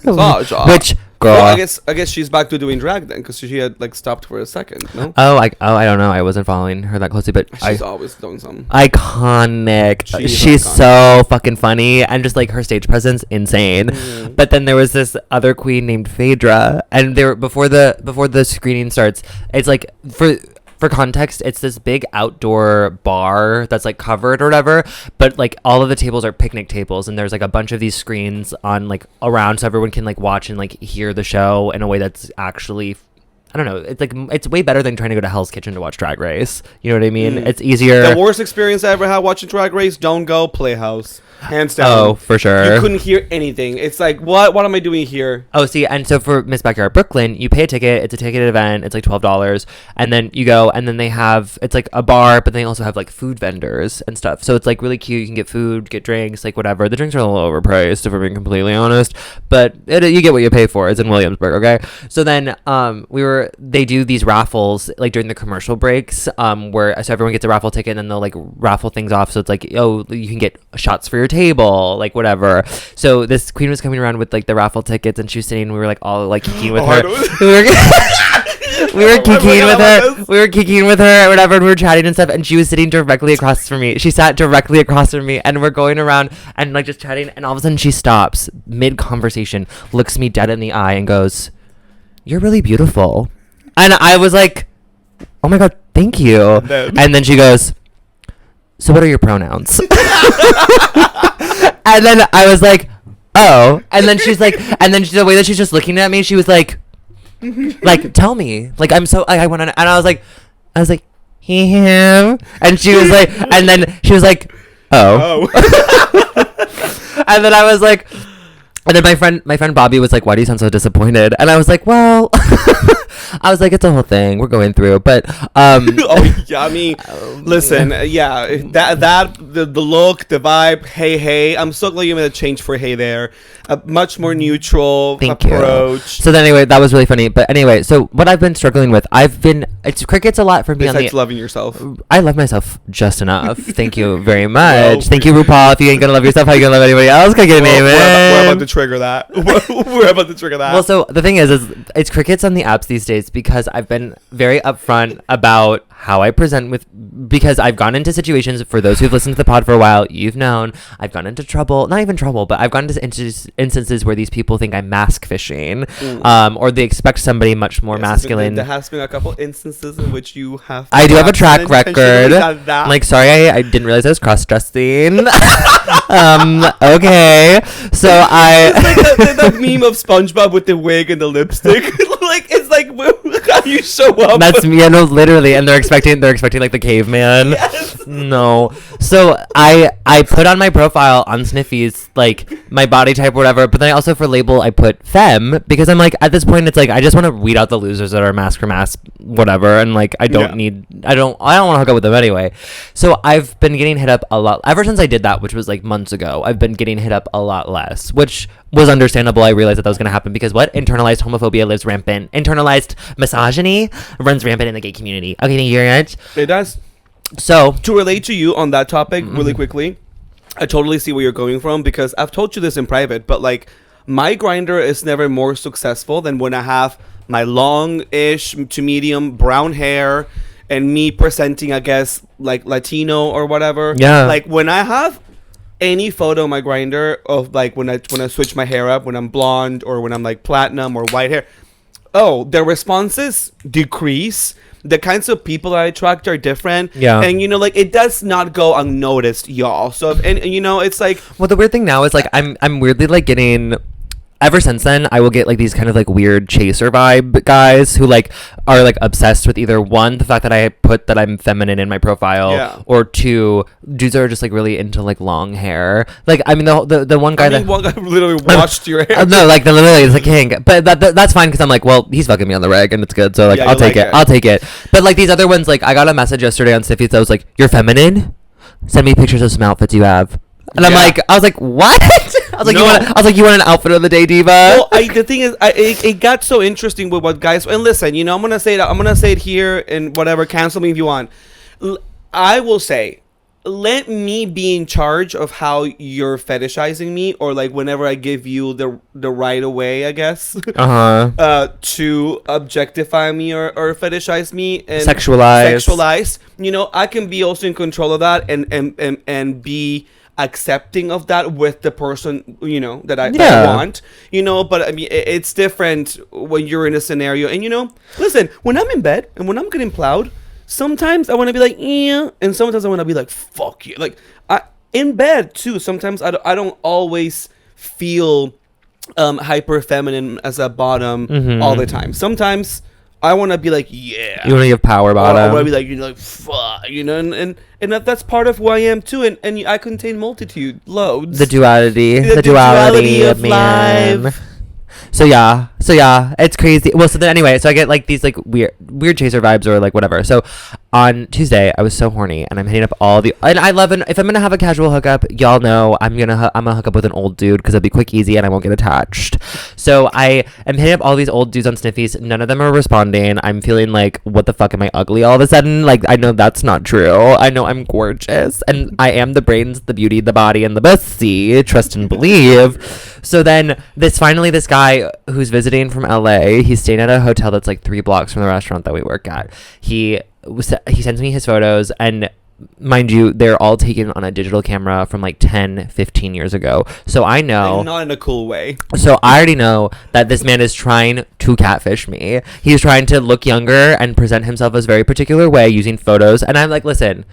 which. Girl. Well, I guess she's back to doing drag then, because she had like stopped for a second. No. I don't know. I wasn't following her that closely, but she's always doing something. Iconic. She's iconic. So fucking funny, and just like her stage presence, insane. Mm. But then there was this other queen named Phaedra, and before the screening starts, it's like For context, it's this big outdoor bar that's like covered or whatever, but like all of the tables are picnic tables, and there's like a bunch of these screens on like around so everyone can like watch and like hear the show in a way that's actually, I don't know, it's like it's way better than trying to go to Hell's Kitchen to watch Drag Race. You know what I mean? It's easier. The worst experience I ever had watching Drag Race, don't go Playhouse. hands down. Oh, for sure. You couldn't hear anything. It's like, what am I doing here? Oh, see, and so for Miss Backyard Brooklyn, you pay a ticket. It's a ticketed event. It's like $12, and then you go, and then they have it's like a bar, but they also have like food vendors and stuff. So it's like really cute. You can get food, get drinks, like whatever. The drinks are a little overpriced, if we're being completely honest, but you get what you pay for. It's in Williamsburg, okay? So then they do these raffles like during the commercial breaks, where so everyone gets a raffle ticket, and then they'll like raffle things off. So it's like, oh, you can get shots for your table, like whatever. So this queen was coming around with like the raffle tickets, and she was sitting. We were like all like kicking with her. We were kicking with her. We were kicking with her or whatever, and we were chatting and stuff. And she was sitting directly across from me. She sat directly across from me, and we're going around and like just chatting. And all of a sudden, she stops mid conversation, looks me dead in the eye, and goes, "You're really beautiful." And I was like, "Oh my god, thank you." And then she goes, "So what are your pronouns?" And then I was like, "Oh." And then she's like, and then the way that she's just looking at me, she was like, tell me, like I went on, and I was like, he, him, and she was like, and then she was like, oh. And then I was like, and then my friend Bobby was like, why do you sound so disappointed? And I was like, well, I was like, it's a whole thing we're going through, but oh yeah, I mean, listen, yeah, the look, the vibe, hey, I'm so glad you made a change for hey there, a much more neutral approach. So then anyway, that was really funny. But anyway, so what I've been struggling with, it's crickets a lot for me. Besides loving yourself, I love myself just enough. Thank you very much. Thank you, RuPaul. If you ain't gonna love yourself, how you gonna love anybody else? Can I get a name? We're about to trigger that. We're about to trigger that. Well, so the thing is it's crickets on the apps these days because I've been very upfront about how I present because I've gone into situations, for those who've listened to the pod for a while, you've known, I've gone into trouble, not even trouble, but I've gone into instances where these people think I'm mask fishing, or they expect somebody much more masculine. There has been a couple instances in which you have. I do have a track record. I'm like, sorry, I didn't realize I was cross-dressing. Okay, so it's like the meme of SpongeBob with the wig and the lipstick. Like it's like how you show up. That's me. Yeah, no, literally, and they're expecting like the caveman. Yes. No. So I put on my profile on Sniffies like my body type or whatever, but then I also for label I put femme because I'm like at this point it's like I just want to weed out the losers that are mask for mask whatever, and like I don't want to hook up with them anyway. So I've been getting hit up a lot ever since I did that, which was like months ago. I've been getting hit up a lot less, which was understandable. I realized that was going to happen because internalized homophobia lives rampant. Internalized misogyny runs rampant in the gay community. Okay, thank you very much. It does. So to relate to you on that topic really quickly, I totally see where you're going from because I've told you this in private, but like my grinder is never more successful than when I have my long-ish to medium brown hair and me presenting, I guess, like Latino or whatever. Yeah. Like when I have any photo on my grinder of like when I switch my hair up, when I'm blonde or when I'm like platinum or white hair, the responses decrease. The kinds of people that I attract are different. Yeah. And, you know, like, it does not go unnoticed, y'all. So, and you know, it's like... Well, the weird thing now is, like, I'm weirdly, like, getting... Ever since then, I will get, like, these kind of, like, weird chaser vibe guys who, like, are, like, obsessed with either, one, the fact that I put that I'm feminine in my profile, or two, dudes are just, like, really into, like, long hair. Like, I mean, the one guy one guy literally washed your hair. No, like, literally, it's like, king. But that's fine, because I'm like, well, he's fucking me on the reg, and it's good, so, like, I'll take it. I'll take it. But, like, these other ones, like, I got a message yesterday on Sniffies that was like, you're feminine? Send me pictures of some outfits you have. And I was like, what? I was like, you want an outfit of the day, diva? Well, the thing is, it got so interesting with what guys. And listen, you know, I'm gonna say it here and whatever. Cancel me if you want. I will say, let me be in charge of how you're fetishizing me, or like whenever I give you the right of way, I guess, to objectify me or fetishize me and sexualize. You know, I can be also in control of that and be accepting of that with the person, you know, that I want, you know. But I mean, it's different when you're in a scenario. And, you know, listen, when I'm in bed and when I'm getting plowed, sometimes I want to be like, yeah, and sometimes I want to be like, fuck you. Like, in bed too, sometimes I don't always feel hyper feminine as a bottom all the time. Sometimes I want to be like, yeah. You want to give power about I it. want to be like, like, fuck, and that's part of who I am too, and I contain multitude, loads. The duality of man. life. So yeah, it's crazy. Well, so then anyway, so I get like these like weird chaser vibes or like whatever. So on Tuesday, I was so horny, and I'm hitting up and I love it. If I'm gonna have a casual hookup, y'all know I'm gonna hook up with an old dude because it'll be quick, easy, and I won't get attached. So I am hitting up all these old dudes on Sniffies. None of them are responding. I'm feeling like, what the fuck, am I ugly all of a sudden? Like, I know that's not true. I know I'm gorgeous, and I am the brains, the beauty, the body, and the pussy. Trust and believe. So then this guy who's visiting from LA, he's staying at a hotel that's like 3 blocks from the restaurant that we work at. He sends me his photos, and mind you, they're all taken on a digital camera from like 10-15 years ago. So I know, and not in a cool way. So I already know that this man is trying to catfish me. He's trying to look younger and present himself as a very particular way using photos, and I'm like, listen,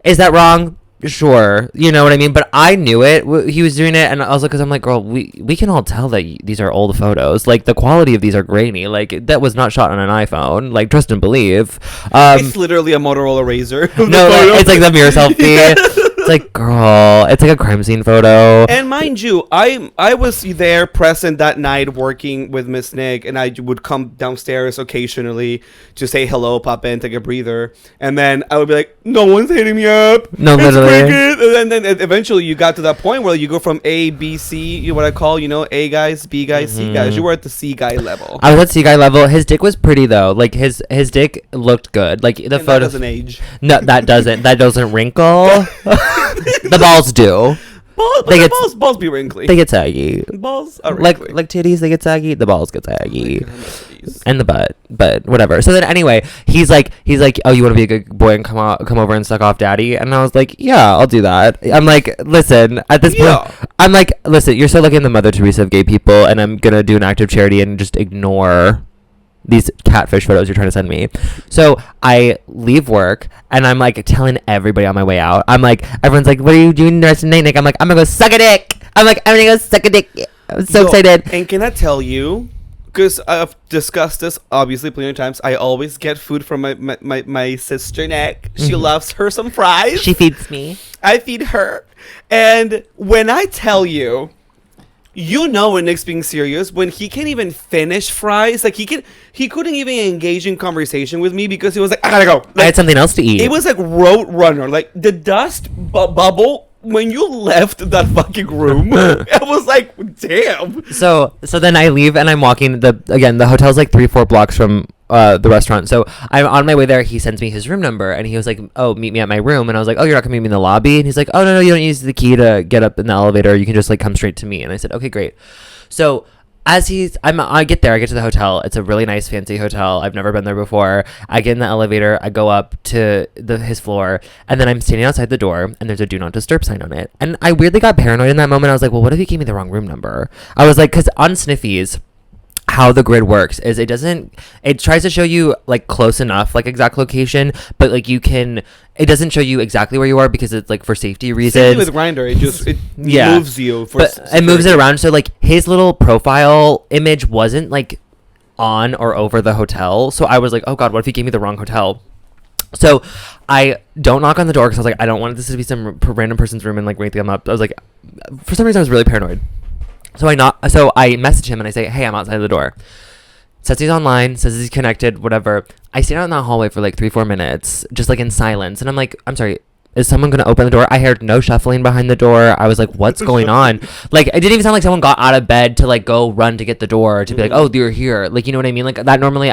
is that wrong? Sure, you know what I mean, but I knew it. He was doing it, and I was like, because I'm like, girl, we can all tell that these are old photos. Like, the quality of these are grainy. Like, that was not shot on an iPhone. Like, trust and believe. It's literally a Motorola Razr. No, it's like the mirror selfie. It's like, girl, it's like a crime scene photo. And mind you, I was there present that night working with Miss Nick, and I would come downstairs occasionally to say hello, pop in, take a breather, and then I would be like, no one's hitting me up. No, it's literally. cricket. And then eventually you got to that point where you go from A, B, C, what I call, A guys, B guys, C guys. You were at the C guy level. I was at C guy level. His dick was pretty though. Like his dick looked good. Like the photo doesn't age. No, that doesn't. That doesn't wrinkle. The balls do. Balls be wrinkly. They get saggy. Balls are wrinkly. Like titties, they get saggy. The balls get saggy. And the butt, but whatever. So then anyway, he's like, oh, you want to be a good boy and come over and suck off daddy? And I was like, yeah, I'll do that. I'm like, listen, at this point, I'm like, listen, you're so lucky I'm the Mother Teresa of gay people, and I'm gonna do an act of charity and just ignore these catfish photos you're trying to send me. So I leave work, and I'm like telling everybody on my way out. I'm like, everyone's like, what are you doing the rest of the night, Nick? I'm like, I'm gonna go suck a dick. I'm gonna go suck a dick. I'm so excited. And can I tell you, because I've discussed this obviously plenty of times, I always get food from my sister Nick. She loves her some fries. She feeds me. I feed her. And when I tell you, when Nick's being serious, when he can't even finish fries, like he couldn't even engage in conversation with me because he was like, I gotta go. Like, I had something else to eat. It was like Road Runner, like the dust bubble when you left that fucking room. I was like, damn. So then I leave, and I'm walking. The hotel's like 3-4 blocks from the restaurant. So I'm on my way there. He sends me his room number, and he was like, oh, meet me at my room. And I was like, oh, you're not gonna meet me in the lobby? And he's like, oh, no, you don't use the key to get up in the elevator. You can just like come straight to me. And I said, okay, great. So as I get there, I get to the hotel. It's a really nice, fancy hotel. I've never been there before. I get in the elevator. I go up to his floor, and then I'm standing outside the door, and there's a do not disturb sign on it. And I weirdly got paranoid in that moment. I was like, well, what if he gave me the wrong room number? I was like, because on Sniffies, how the grid works is it tries to show you like close enough, like exact location, but like it doesn't show you exactly where you are because it's like for safety reasons. Same with Grindr, it moves you for it moves it around. So like his little profile image wasn't like on or over the hotel. So I was like, oh god, what if he gave me the wrong hotel? So I don't knock on the door because I was like, I don't want this to be some random person's room and like wake them up. I was like, for some reason I was really paranoid. So I message him and I say, hey, I'm outside the door. Says he's online, says he's connected, whatever. I stand out in that hallway for like 3-4 minutes, just like in silence. And I'm like, I'm sorry, is someone going to open the door? I heard no shuffling behind the door. I was like, what's going on? Like, it didn't even sound like someone got out of bed to like go run to get the door to be like, oh, you're here. Like, you know what I mean? Like that normally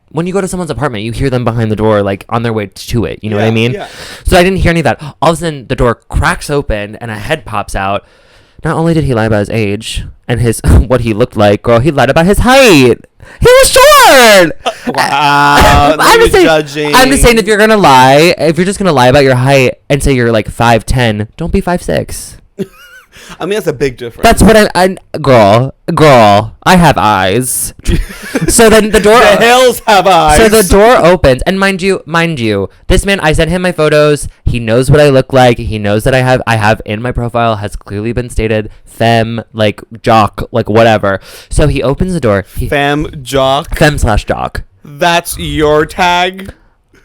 when you go to someone's apartment, you hear them behind the door, like on their way to it. You know what I mean? Yeah. So I didn't hear any of that. All of a sudden the door cracks open and a head pops out. Not only did he lie about his age and his what he looked like, girl, he lied about his height. He was short. Wow. I'm just saying, if you're gonna lie, if you're just gonna lie about your height and say you're like 5'10", don't be 5'6". I mean, that's a big difference. That's what girl, I have eyes. So then the door. The hills have eyes. So the door opens, and mind you, this man, I sent him my photos. He knows what I look like. He knows that I have in my profile has clearly been stated femme, like jock, like whatever. So he opens the door. Femme Jock. Femme/jock. That's your tag.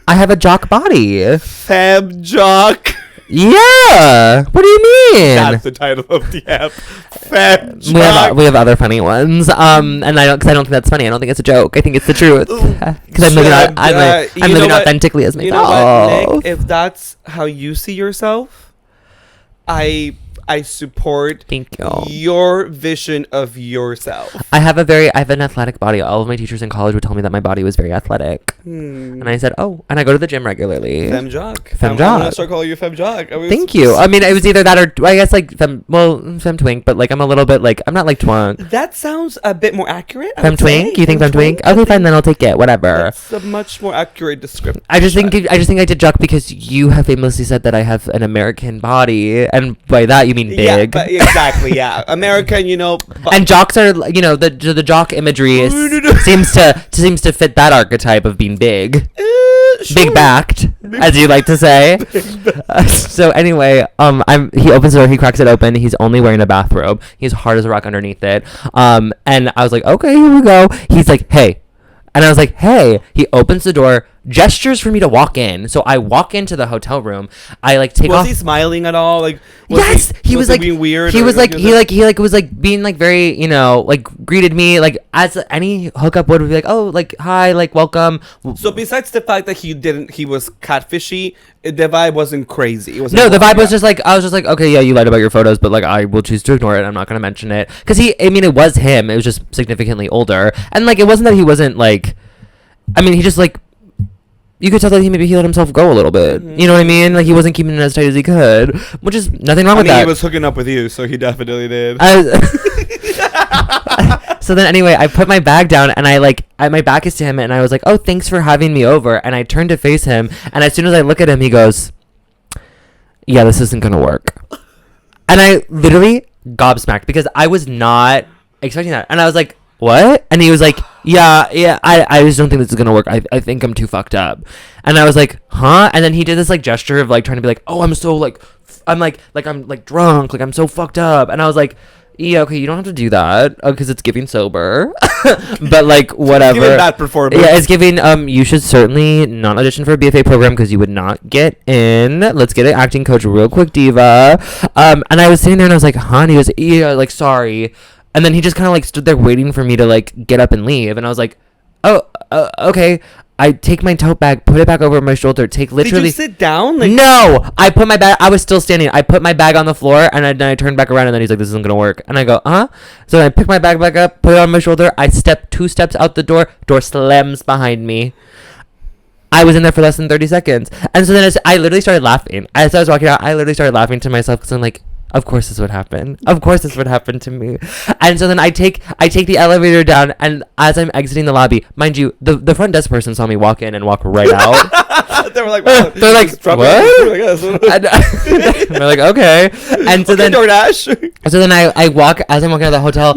I have a jock body. Femme Jock. Yeah. What do you mean? That's the title of the app. Femme Jock. We have other funny ones. And I don't think that's funny. I don't think it's a joke. I think it's the truth. Because I'm living authentically as myself. You know what, Nick? If that's how you see yourself, I support Thank you. your vision of yourself. I have an athletic body. All of my teachers in college would tell me that my body was very athletic. And I said, oh, and I go to the gym regularly. Femme Jock. Femme I'm Jock. going to start calling you Femme Jock. Thank you. I mean, it was either that or, I guess, like, femme twink, but, like, I'm a little bit, like, I'm not, like, twunk. That sounds a bit more accurate. Femme twink? You think femme twink? Okay, fine, then I'll take it. Whatever. That's a much more accurate description. I just think I did jock because you have famously said that I have an American body, and by that you mean big. Yeah, but exactly, yeah. American, you know. And jocks are, you know, the jock imagery seems to fit that archetype of being big. Sure. Big backed, as you like to say. So anyway, he opens the door, he cracks it open. He's only wearing a bathrobe. He's hard as a rock underneath it. And I was like, okay, here we go. He's like, hey. And I was like, hey. He opens the door, gestures for me to walk in. So I walk into the hotel room. I like take off. Was he smiling at all? Like, yes, he was like being weird. He was like being like very, you know, like greeted me like as any hookup would be like, oh, like hi, like welcome. So besides the fact that he was catfishy, the vibe wasn't crazy. It was no, the vibe was just like, I was just like, okay, yeah, you lied about your photos, but like I will choose to ignore it. I'm not gonna mention it because it was him. It was just significantly older, and like it wasn't that he wasn't like, I mean, he just like. You could tell that maybe he let himself go a little bit. Mm-hmm. You know what I mean? Like, he wasn't keeping it as tight as he could. Which is nothing wrong with that. He was hooking up with you, so he definitely did. So then anyway, I put my bag down, and my back is to him, and I was like, oh, thanks for having me over. And I turned to face him, and as soon as I look at him, he goes, yeah, this isn't going to work. And I literally gobsmacked, because I was not expecting that. And I was like, what? And he was like, yeah, I just don't think this is gonna work. I think I'm too fucked up. And I was like, huh? And then he did this like gesture of like trying to be like, oh, I'm so like, I'm like I'm like drunk, like I'm so fucked up. And I was like, yeah, okay, you don't have to do that because it's giving sober. But like whatever. It's giving that performance. Yeah, it's giving. You should certainly not audition for a BFA program because you would not get in. Let's get an acting coach real quick, diva. And I was sitting there and I was like, huh? And he was, yeah, like sorry. And then he just kind of like stood there waiting for me to like get up and leave. And I was like, oh, okay. I take my tote bag, put it back over my shoulder, take literally. Did you sit down? Like, no, I put my bag. I was still standing. I put my bag on the floor, and then I turned back around, and then he's like, "This isn't gonna work." And I go, "Uh huh." So I pick my bag back up, put it on my shoulder. I step 2 steps out the door. Door slams behind me. I was in there for less than 30 seconds, and so then I literally started laughing. As I was walking out, I literally started laughing to myself because I'm like, of course this would happen. Of course this would happen to me. And so then I take the elevator down, and as I'm exiting the lobby, mind you, the front desk person saw me walk in and walk right out. They were like, wow, they're like, what? They're like, okay. And so okay, then DoorDash. So then I walk, as I'm walking out of the hotel,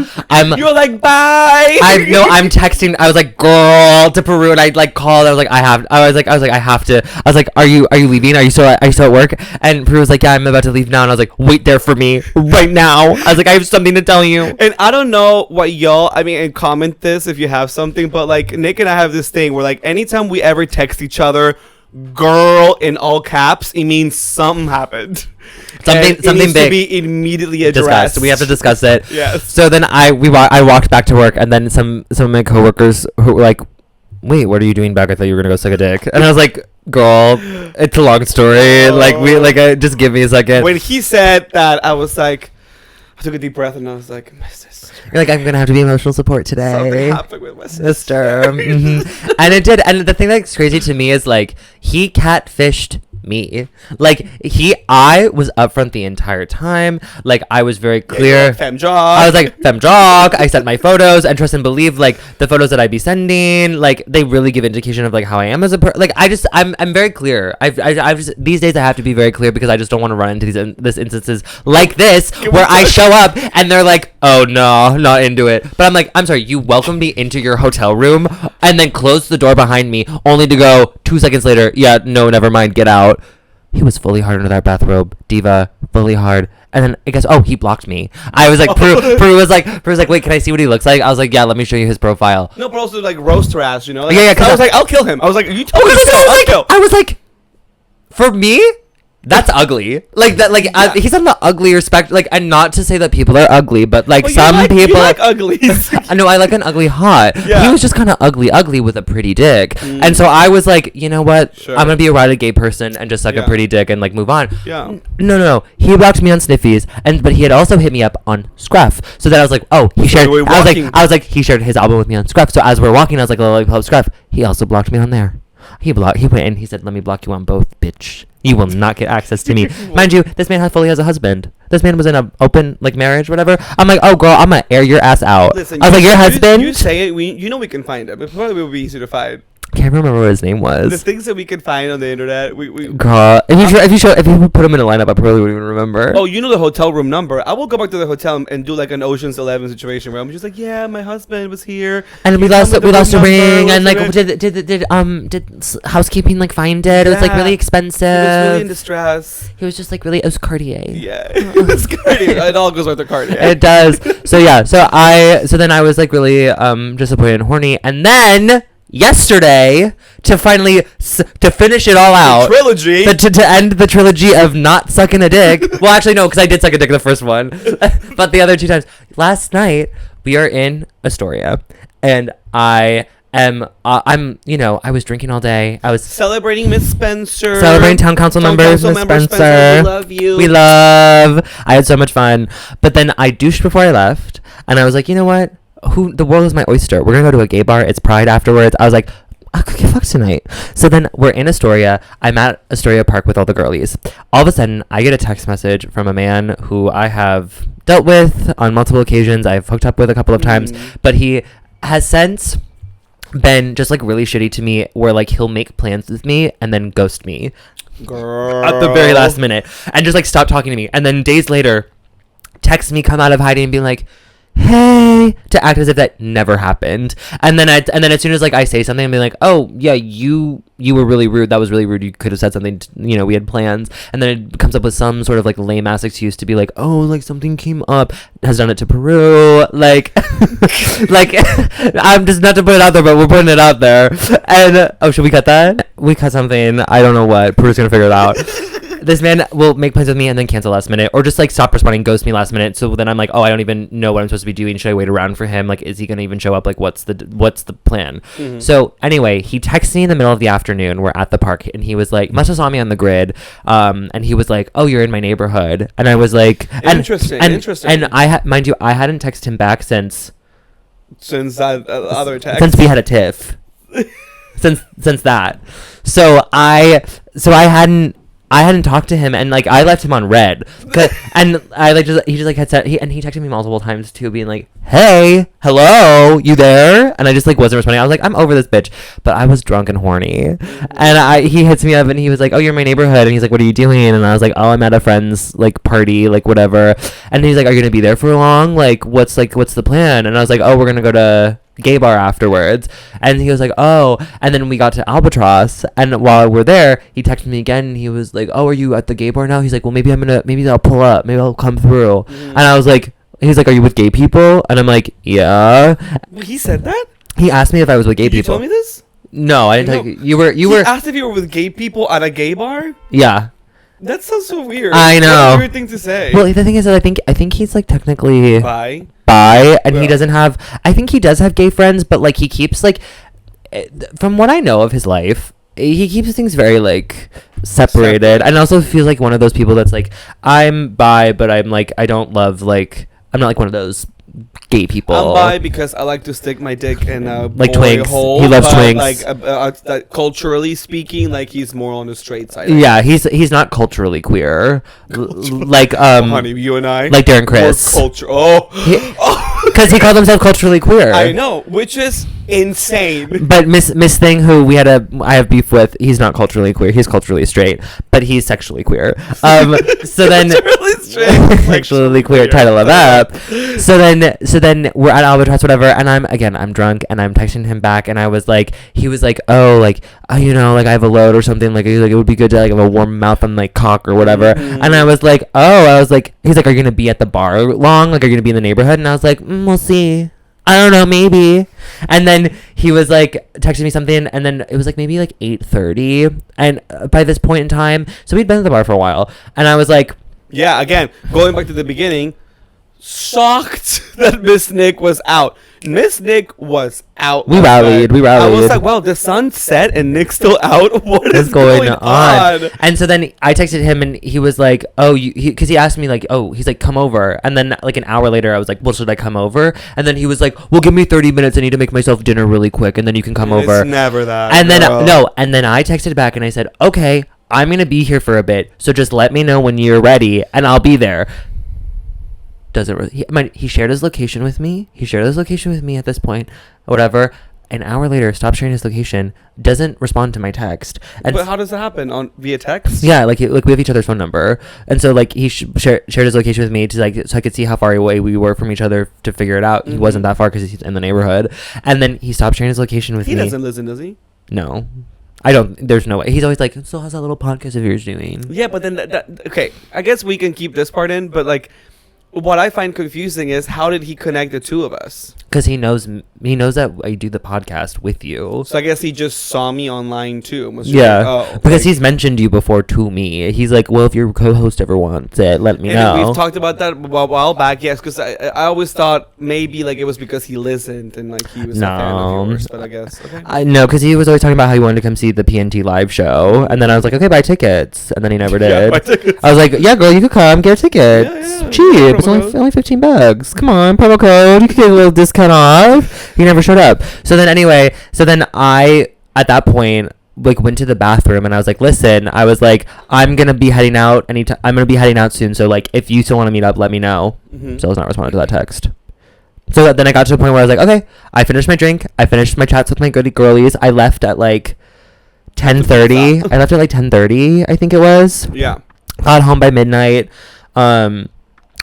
you're like, bye. I'm texting. I was like, girl, to Peru, and I like called. I was like, I have to. I was like, are you leaving? Are you still at work? And Peru was like, yeah, I'm about to leave now. And I was like, wait there for me right now. I was like, I have something to tell you. And I don't know what y'all, I mean, and comment this if you have something, but like Nick and I have this thing where like anytime we ever text each other, girl in all caps, it means something happened. Something big to be immediately addressed. We have to discuss it. Yes. So then I walked back to work, and then some of my coworkers who were like, wait, what are you doing back? I thought you were gonna go suck a dick. And I was like, girl, it's a long story. Just give me a second. When he said that, I was like, I took a deep breath and I was like, my sister. You're like, I'm gonna have to be emotional support today. Something happened with my sister. Mm-hmm. And it did. And the thing that's crazy to me is like he catfished me. Like, I was upfront the entire time. Like, I was very clear. Femme Jock. I was like, Femme Jock. I sent my photos, and trust and believe, like, the photos that I'd be sending, like, they really give indication of, like, how I am as a person. Like, I'm very clear. I've just, these days I have to be very clear because I just don't want to run into this instances like this where I show up and they're like, oh, no, not into it. But I'm like, I'm sorry, you welcomed me into your hotel room and then closed the door behind me only to go 2 seconds later, yeah, no, never mind, get out. He was fully hard under that bathrobe, diva, fully hard. And then I guess, he blocked me. I was like, Peru was like, wait, can I see what he looks like? I was like, yeah, let me show you his profile. No, but also like roast her ass, you know? Like, yeah, I was like, I'll kill him. I was like, you told me to kill. I'll kill. I was like, for me, that's ugly. Like that. Like he's on the uglier spectrum. Like, and not to say that people are ugly, but like people you like uglies. I know I like an ugly hot. Yeah. He was just kind of ugly with a pretty dick. And so I was like, you know what? Sure. I'm gonna be a erotic gay person and just suck a pretty dick and like move on. Yeah. No. He blocked me on Sniffies, but he had also hit me up on Scruff. So then I was like, he shared. I was like, he shared his album with me on Scruff. So as we're walking, I was like, Lollipop Scruff. He also blocked me on there. He went and he said, let me block you on both, bitch. You will not get access to me. Mind you, this man fully has a husband. This man was in an open like marriage, whatever. I'm like, oh girl, I'm gonna air your ass out. Listen, I was like, your husband? You say it, we can find him. It probably will be easy to find. Can't remember what his name was. The things that we can find on the internet, we girl, if you put him in a lineup, I probably wouldn't even remember. Oh, you know the hotel room number. I will go back to the hotel and do like an Ocean's 11 situation where I'm just like, yeah, my husband was here, and we lost a ring, and like did housekeeping like find it? It was like really expensive. He was really in distress. He was just like really. It was Cartier. Yeah, it was Cartier. It all goes with the Cartier. It does. So yeah. So then I was like really disappointed and horny, and then yesterday to finally to finish it all out, trilogy to end the trilogy of not sucking a dick. Well, actually no, because I did suck a dick the first one, but the other 2 times. Last night we are in Astoria, and I'm I was drinking all day. I was celebrating Miss Spencer, celebrating town council members, Miss Spencer. We love you. We love. I had so much fun, but then I douched before I left, and I was like, you know what? The world is my oyster. We're gonna go to a gay bar. It's Pride afterwards. I was like, I could get fucked tonight. So then we're in Astoria. I'm at Astoria Park with all the girlies. All of a sudden, I get a text message from a man who I have dealt with on multiple occasions. I've hooked up with a couple of times, but he has since been just like really shitty to me, where like he'll make plans with me and then ghost me, girl, at the very last minute, and just like stop talking to me, and then days later text me, come out of hiding and be like, hey, to act as if that never happened. And then as soon as like I say something, I'm like, oh yeah, you were really rude. That was really rude. You could have said something. We had plans. And then it comes up with some sort of like lame ass excuse to be like, oh, like something came up. Has done it to Peru. Like, like I'm just not to put it out there, but we're putting it out there. And should we cut that? We cut something. I don't know what. Peru's gonna figure it out. This man will make plans with me and then cancel last minute, or just like stop responding, ghost me last minute. So then I'm like, oh, I don't even know what I'm supposed to be doing. Should I wait around for him? Like, is he gonna even show up? Like, what's the plan? Mm-hmm. So anyway, he texted me in the middle of the afternoon. We're at the park, and he was like, must have saw me on the grid, and he was like, oh, you're in my neighborhood, and I was like, interesting. And mind you, I hadn't texted him back since that other text, since we had a tiff, since that. So I hadn't talked to him, and like I left him on red, and I like he just like had said he texted me multiple times too, being like, hey, hello, you there? And I just like wasn't responding. I was like, I'm over this bitch, but I was drunk and horny, and he hits me up and he was like, oh, you're in my neighborhood, and he's like, what are you doing? And I was like, oh, I'm at a friend's like party, like whatever. And he's like, are you gonna be there for long? Like what's the plan? And I was like, oh, we're gonna go to gay bar afterwards. And he was like, oh. And then we got to Albatross, and while we're there, he texted me again, and he was like, oh, are you at the gay bar now? He's like, well, maybe I'll pull up, maybe I'll come through. And I was like, he's like, are you with gay people? And I'm like, yeah. He said that? He asked me if I was with gay people. You told me this? No, I didn't tell you. He were asked if you were with gay people at a gay bar? Yeah. That sounds so weird. I know. That's a weird thing to say. Well, the thing is that I think he's like technically bi, and he doesn't have. I think he does have gay friends, but like he keeps like, from what I know of his life, he keeps things very like separated, and also feels like one of those people that's like, I'm bi, but I'm like, I don't love like, I'm not like one of those gay people. I'm bi because I like to stick my dick in a Like boy twinks. hole. He loves but, twinks. Like culturally speaking, like he's more on the straight side. Yeah, he's not culturally queer. Like Honey, you and I. like Darren Criss. Culture. Because he called himself culturally queer. I know, which is insane. But Miss Thing, who I have beef with, he's not culturally queer. He's culturally straight, but he's sexually queer. So then Culturally straight, sexually queer. Title of up. So then we're at Albatross, whatever, and I'm drunk, and I'm texting him back, and he was like, oh, like, you know, like I have a load or something, like it would be good to like have a warm mouth on like cock or whatever, and I was like, he's like, are you gonna be at the bar long? Like, are you gonna be in the neighborhood? And I was like, we'll see. I don't know, maybe. And then he was like texting me something, and then it was like maybe like 8:30, and by this point in time, so we'd been at the bar for a while, and I was like, yeah, again, going back to the beginning, shocked that Miss Nick was out. Miss Nick was out. We rallied. I was like, wow, the sun set and Nick's still out? What is going on? And so then I texted him, and he was like, oh, because he asked me like, oh, he's like, come over. And then like an hour later, I was like, well, should I come over? And then he was like, well, give me 30 minutes. I need to make myself dinner really quick, and then you can come over. It's never that. And then and then I texted back, and I said, okay, I'm gonna be here for a bit, so just let me know when you're ready, and I'll be there. He shared his location with me. At this point, whatever. An hour later, stops sharing his location. Doesn't respond to my text. And but how does that happen? Via text? Yeah, like we have each other's phone number, and so like he shared his location with me to like so I could see how far away we were from each other to figure it out. Mm-hmm. He wasn't that far because he's in the neighborhood, and then he stopped sharing his location with me. He doesn't listen, does he? No. I don't. There's no way. He's always like, so how's that little podcast of yours doing? Yeah, but then okay. I guess we can keep this part in, but like. What I find confusing is how did he connect the two of us? Because he knows that I do the podcast with you. So I guess he just saw me online too. Yeah, like, because he's mentioned you before to me. He's like, well, if your co-host ever wants it, let me know. We've talked about that a while back, yes, because I always thought maybe like it was because he listened and like he was a fan of yours, but I guess okay. I know, because he was always talking about how he wanted to come see the PNT live show, and then I was like, okay, buy tickets, and then he never did. Yeah, buy tickets. I was like, yeah, girl, you could come get tickets, yeah, cheap. It's only $15. Come on, promo code. You can get a little discount off. He never showed up. So then I at that point like went to the bathroom, and I was like, listen, I was like, I'm gonna be heading out I'm gonna be heading out soon. So like, if you still want to meet up, let me know. Mm-hmm. So I was not responding to that text. So then I got to the point where I was like, okay, I finished my drink. I finished my chats with my goody girlies. I left at like 10:30. I left at like 10:30, I think it was. Yeah. Got home by midnight.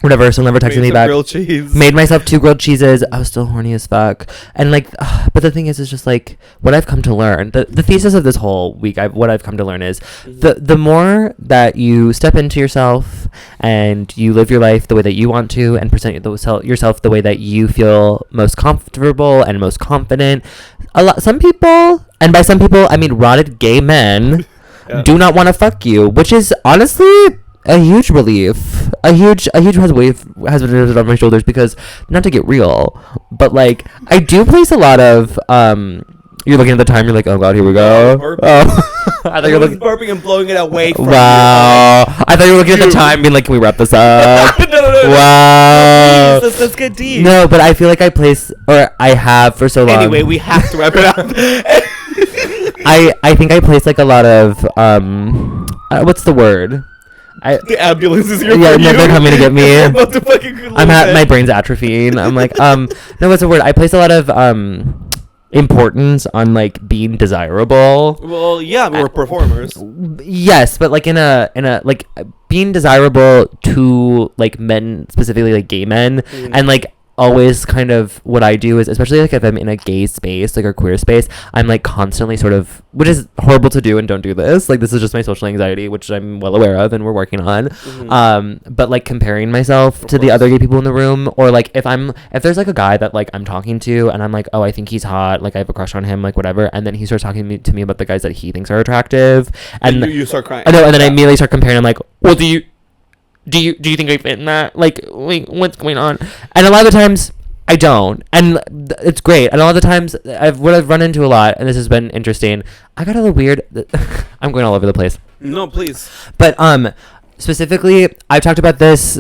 Whatever, so never texted me back. Grilled cheese. Made myself 2 grilled cheeses. I was still horny as fuck. And like, but the thing is just like what I've come to learn. The thesis of this whole week, what I've come to learn is the more that you step into yourself and you live your life the way that you want to and present yourself the way that you feel most comfortable and most confident. Some people, and by some people I mean rotted gay men, do not want to fuck you, which is honestly a huge relief. A huge weight has been lifted on my shoulders, because not to get real, but like I do place a lot of you're looking at the time, you're like, oh god, here we go. I thought you were burping and blowing it away from wow. I thought you were looking at the time being like, can we wrap this up? No. Wow. Please, let's get deep. No, but I feel like I have for so long. Anyway, we have to wrap it up. I think I place like a lot of what's the word? The ambulance is here. Yeah, they're coming to get me. My brain's atrophying. I'm like, no, what's the word? I place a lot of importance on like being desirable. Well, yeah, we're performers. Yes, but like in a like being desirable to like men, specifically like gay men, and like always kind of what I do is, especially like if I'm in a gay space, like a queer space, I'm like constantly sort of, which is horrible to do, and don't do this, like this is just my social anxiety, which I'm well aware of and we're working on. But like comparing myself to the other gay people in the room, or like if there's like a guy that like I'm talking to and I'm like, oh, I think he's hot, like I have a crush on him, like whatever, and then he starts talking to me about the guys that he thinks are attractive, and you start crying. I know, and then I immediately start comparing. I'm like, well, do you think I fit in that? Like, what's going on? And a lot of the times I don't, and it's great. And a lot of the times what I've run into a lot, and this has been interesting. I got a little weird. I'm going all over the place. No, please. But specifically, I've talked about this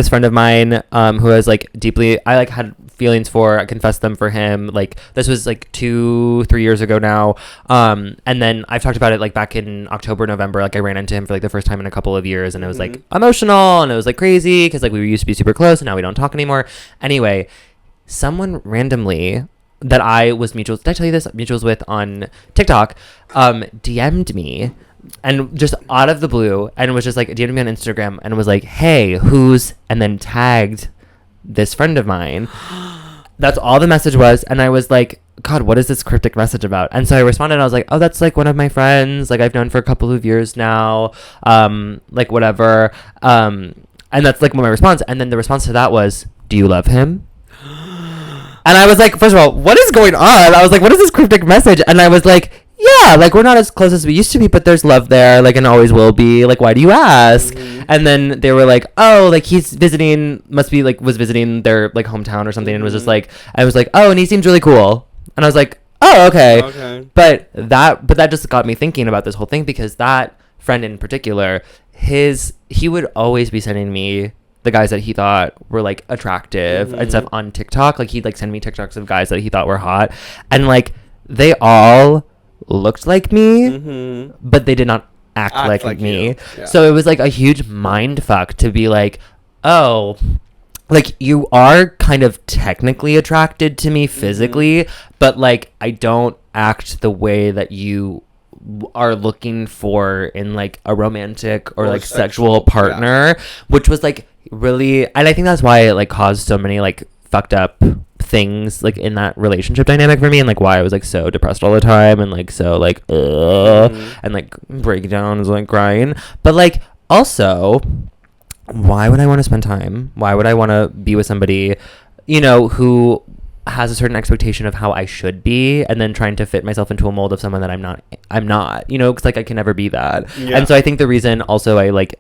friend of mine who has like deeply, I like had feelings for, I confessed them for him. Like this was like 2-3 years ago now. And then I've talked about it like back in October, November. Like I ran into him for like the first time in a couple of years, and it was like emotional, and it was like crazy because like we used to be super close, and now we don't talk anymore. Anyway, someone randomly that I was mutuals, did I tell you this? Mutuals with on TikTok, DM'd me. And just out of the blue, and it was just like DM'd me on Instagram, and it was like, "Hey, who's?" and then tagged this friend of mine. That's all the message was, and I was like, "God, what is this cryptic message about?" And so I responded, and I was like, "Oh, that's like one of my friends, like I've known for a couple of years now, like whatever." And that's like my response. And then the response to that was, "Do you love him?" And I was like, first of all, what is going on? I was like, what is this cryptic message? And I was like, yeah, like we're not as close as we used to be, but there's love there, like, and always will be. Like, why do you ask? And then they were like, oh, like he's visiting, must be like was visiting their like hometown or something, and was just like, I was like, oh, and he seems really cool, and I was like, oh, okay. But that just got me thinking about this whole thing, because that friend in particular, he would always be sending me the guys that he thought were like attractive and stuff on TikTok. Like he'd like send me TikToks of guys that he thought were hot, and like they all looked like me, but they did not act like me. Yeah. So it was like a huge mind fuck to be like, oh, like you are kind of technically attracted to me physically, but like I don't act the way that you are looking for in like a romantic or like sexual partner, which was like really, and I think that's why it like caused so many like fucked up things like in that relationship dynamic for me, and like why I was like so depressed all the time, and like so like and like breakdowns, like crying. But like also, why would I want to spend time, why would I want to be with somebody, you know, who has a certain expectation of how I should be, and then trying to fit myself into a mold of someone that I'm not, you know, because like I can never be that. And so I think the reason also I like,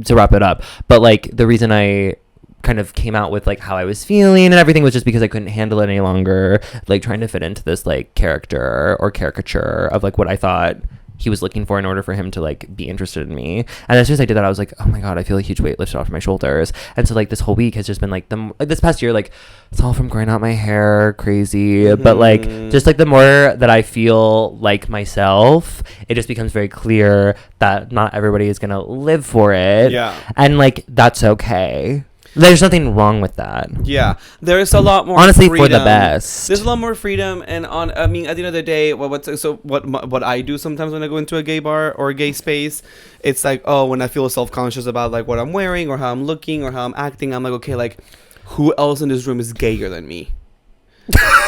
to wrap it up, but like the reason I kind of came out with like how I was feeling and everything was just because I couldn't handle it any longer, like trying to fit into this like character or caricature of like what I thought he was looking for in order for him to like be interested in me. And as soon as I did that, I was like, oh my God, I feel a huge weight lifted off my shoulders. And so like this whole week has just been like this past year, like it's all from growing out my hair, crazy, but like just like the more that I feel like myself, it just becomes very clear that not everybody is gonna live for it, and like that's okay. There's nothing wrong with that. Yeah, there's a lot more. Honestly, freedom. For the best. There's a lot more freedom, and I mean, at the end of the day, what I do sometimes when I go into a gay bar or a gay space, it's like, oh, when I feel self-conscious about like what I'm wearing or how I'm looking or how I'm acting, I'm like, okay, like who else in this room is gayer than me?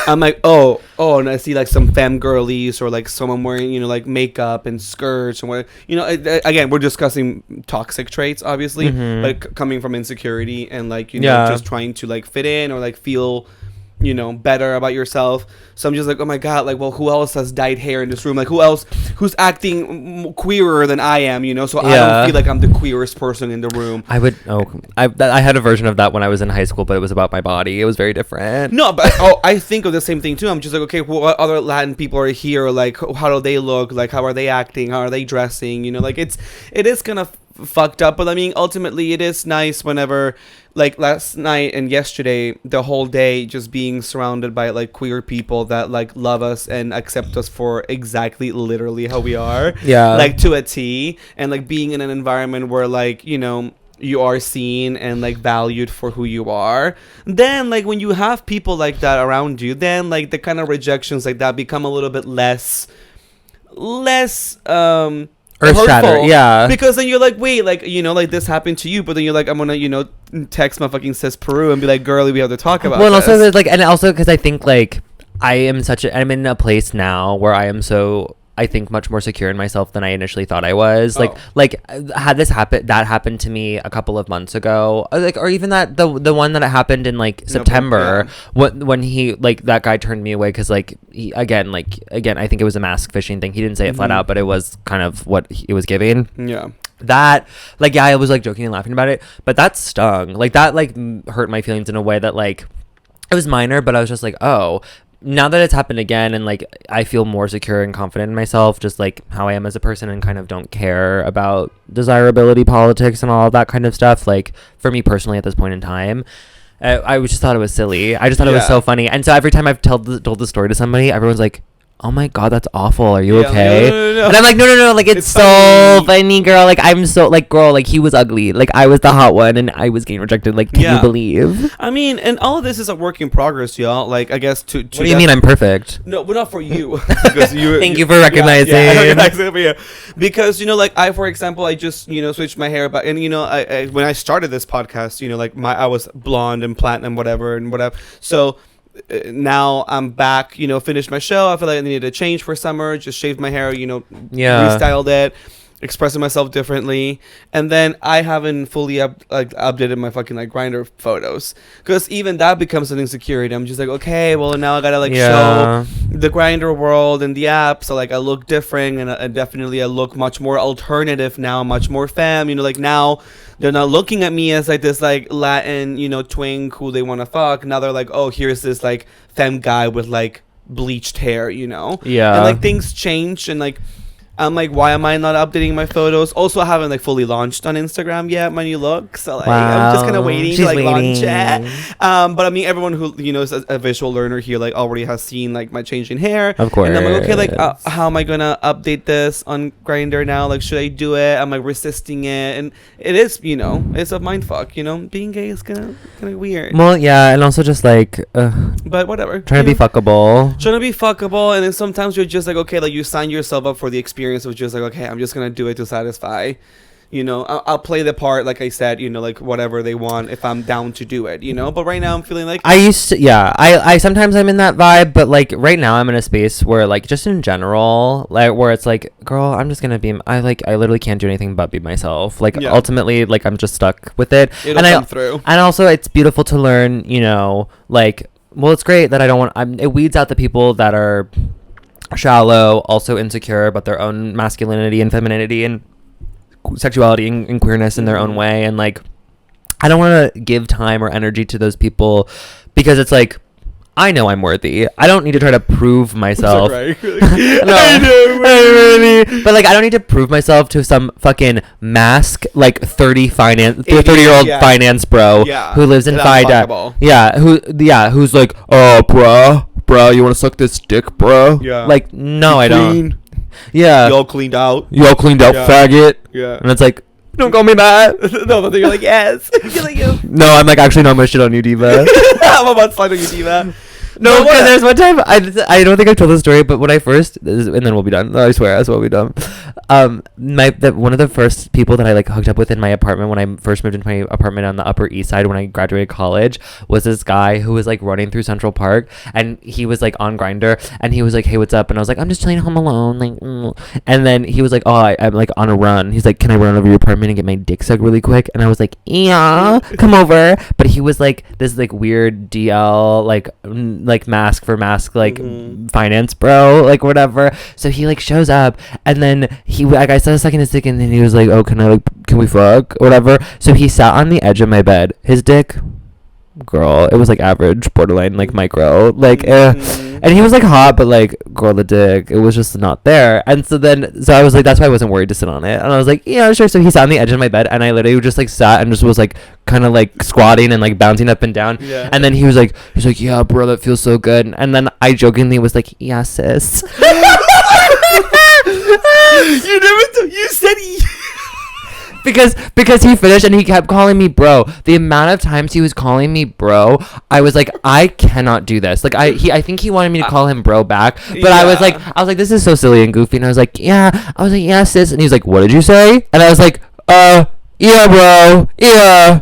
I'm like, oh, and I see like some femme girlies or like someone wearing, you know, like makeup and skirts and what, you know. Again, we're discussing toxic traits, obviously, but coming from insecurity and like, you know, just trying to like fit in or like feel, you know, better about yourself. So I'm just like, oh my God, like, well, who else has dyed hair in this room? Like, who's acting queerer than I am, you know? So I don't feel like I'm the queerest person in the room. I had a version of that when I was in high school, but it was about my body. It was very different. No, but I think of the same thing too. I'm just like, okay, what other Latin people are here? Like, how do they look? Like, how are they acting? How are they dressing? You know, like it is kind of fucked up, but I mean, ultimately it is nice whenever, like last night and yesterday, the whole day just being surrounded by like queer people that like love us and accept us for exactly literally how we are, like to a T, and like being in an environment where like, you know, you are seen and like valued for who you are. Then like when you have people like that around you, then like the kind of rejections like that become a little bit less earth shatter, because then you're like, wait, like, you know, like this happened to you, but then you're like, I'm gonna, you know, text my fucking sis Peru and be like, girly, we have to talk about this. Also like, and also because I think like I'm in a place now where I am so, I think, much more secure in myself than I initially thought I was. Like had that happened to me a couple of months ago, like, or even that the one that happened in like September, when he, like, that guy turned me away because like he, again I think it was a mask fishing thing. He didn't say it flat out, but it was kind of what it was giving. That, like, I was like joking and laughing about it, but that stung. Like that like hurt my feelings in a way that like it was minor, but I was just like, oh. now that it's happened again, and like I feel more secure and confident in myself, just like how I am as a person, and kind of don't care about desirability politics and all of that kind of stuff. Like for me personally at this point in time, I just thought it was silly. I just thought it was so funny. And so every time I've told the story to somebody, everyone's like, oh my God, that's awful. Are you okay? No. And I'm like, no. Like, it's so funny, girl. Like, I'm so, like, girl, like, he was ugly. Like, I was the hot one, and I was getting rejected. Like, can you believe? I mean, and all of this is a work in progress, y'all. Like, I guess to what do you mean I'm perfect? No, but not for you. Because Thank you for recognizing. Yeah, because, you know, like, for example, I just, you know, switched my hair back. And, you know, I when I started this podcast, you know, like, I was blonde and platinum, whatever. So now I'm back, you know, finished my show. I feel like I needed a change for summer, just shaved my hair, you know, restyled it, expressing myself differently. And then I haven't fully updated my fucking like Grindr photos, because even that becomes an insecurity. I'm just like, okay, well now I gotta like show the Grindr world and the app, so like I look different, and definitely I look much more alternative now, much more femme, you know, like now they're not looking at me as like this like Latin, you know, twink who they want to fuck. Now they're like, oh, here's this like femme guy with like bleached hair, you know? Yeah. And like things change, and like I'm like, why am I not updating my photos? Also, I haven't like fully launched on Instagram yet my new look, so like I'm just kind of waiting to like launch it. But I mean, everyone who, you know, is a visual learner here like already has seen like my change in hair. Of course. And I'm like, okay, like how am I gonna update this on Grindr now? Like, should I do it? I'm like resisting it, and it is, you know, it's a mind fuck. You know, being gay is kind of weird. Well, yeah, and also just like, but whatever. Trying to be fuckable. Trying to be fuckable, and then sometimes you're just like, okay, like you sign yourself up for the experience of just like, okay, I'm just gonna do it to satisfy, you know, I'll play the part, like I said, you know, like whatever they want if I'm down to do it, you know. But right now I'm feeling like I sometimes I'm in that vibe, but like right now I'm in a space where like just in general, like where it's like, girl, I'm just gonna be, I literally can't do anything but be myself. Like ultimately, like I'm just stuck with it. It'll come through. And also it's beautiful to learn, you know, like, well, it's great that I don't want, it weeds out the people that are shallow, also insecure about their own masculinity and femininity and sexuality and queerness in their own way. And like, I don't want to give time or energy to those people, because it's like, I know I'm worthy. I don't need to try to prove myself. No, I know, really. But like, I don't need to prove myself to some fucking mask like 30-year-old finance bro who lives in FIDA. Who's like, oh, bro, you want to suck this dick, bro? Yeah. Like, no, I don't. Yeah. Y'all cleaned out, faggot. Yeah. And it's like, don't call me that. No, but then you're like, yes. You're like, yo. No, I'm like, actually, no, I'm gonna shit on you, diva. I'm about to slide on you, diva. No, because there's one time, I don't think I've told the story, but when I first, and then we'll be done. I swear, we'll be done. One of the first people that I like hooked up with in my apartment when I first moved into my apartment on the Upper East Side when I graduated college was this guy who was like running through Central Park, and he was like on Grindr, and he was like, hey, what's up? And I was like, I'm just chilling home alone, like, and then he was like, oh, I'm like on a run. He's like, can I run over your apartment and get my dick sucked really quick? And I was like, yeah, come over. But he was like this like weird DL like mask for mask like finance bro, like whatever. So he like shows up, and then he like, I started sucking his dick, and then he was like, oh, can we fuck or whatever. So he sat on the edge of my bed. His dick, girl, it was like average, borderline like micro, like and he was like hot, but like, girl, the dick, it was just not there. And so I was like, that's why I wasn't worried to sit on it. And I was like, yeah, sure. So he sat on the edge of my bed, and I literally just like sat and just was like kind of like squatting and like bouncing up and down. Yeah. And then he was like, yeah, bro, that feels so good. And then I jokingly was like, yeah, sis. You said because he finished and he kept calling me bro. The amount of times he was calling me bro, I was like, I cannot do this. Like I think he wanted me to call him bro back, but I was like, this is so silly and goofy. And I was like, yeah, sis. And he was like, what did you say? And I was like, yeah, bro, yeah.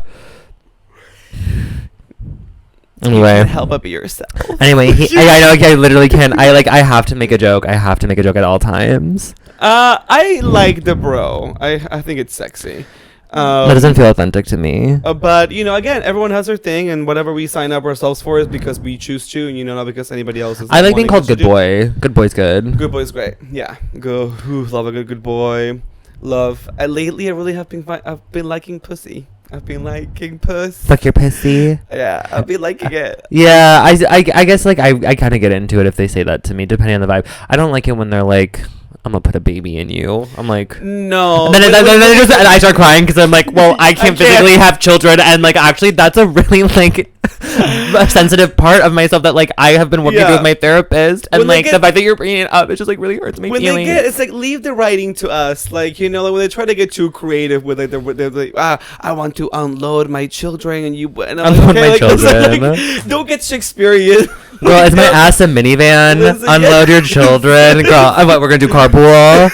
Anyway, you can't help but be yourself. Anyway, I know, I literally can't. I have to make a joke. I have to make a joke at all times. I like the bro. I think it's sexy. That doesn't feel authentic to me. But, you know, again, everyone has their thing, and whatever we sign up ourselves for is because we choose to, and, you know, not because anybody else is. I like being called good boy. Good boy's good. Good boy's great. Yeah. Love a good boy. Love. Lately, I really have been liking pussy. I've been liking puss. Fuck your pussy. Yeah, I've been liking it. Yeah, I guess like I kind of get into it if they say that to me, depending on the vibe. I don't like it when they're like, I'm gonna put a baby in you. I'm like, no. And then I start crying because I'm like, well, I can't physically have children, and like actually that's a really like a sensitive part of myself that like I have been working through with my therapist, and like the fact that you're bringing it up, it just like really hurts my feelings. It's like, leave the writing to us, like, you know, like when they try to get too creative with like they're like, I want to unload my children, and I'm unload like, my children. Like, don't get Shakespearean. Girl, is my ass a minivan? Listen, Unload your children, girl. What, we're gonna do carpool,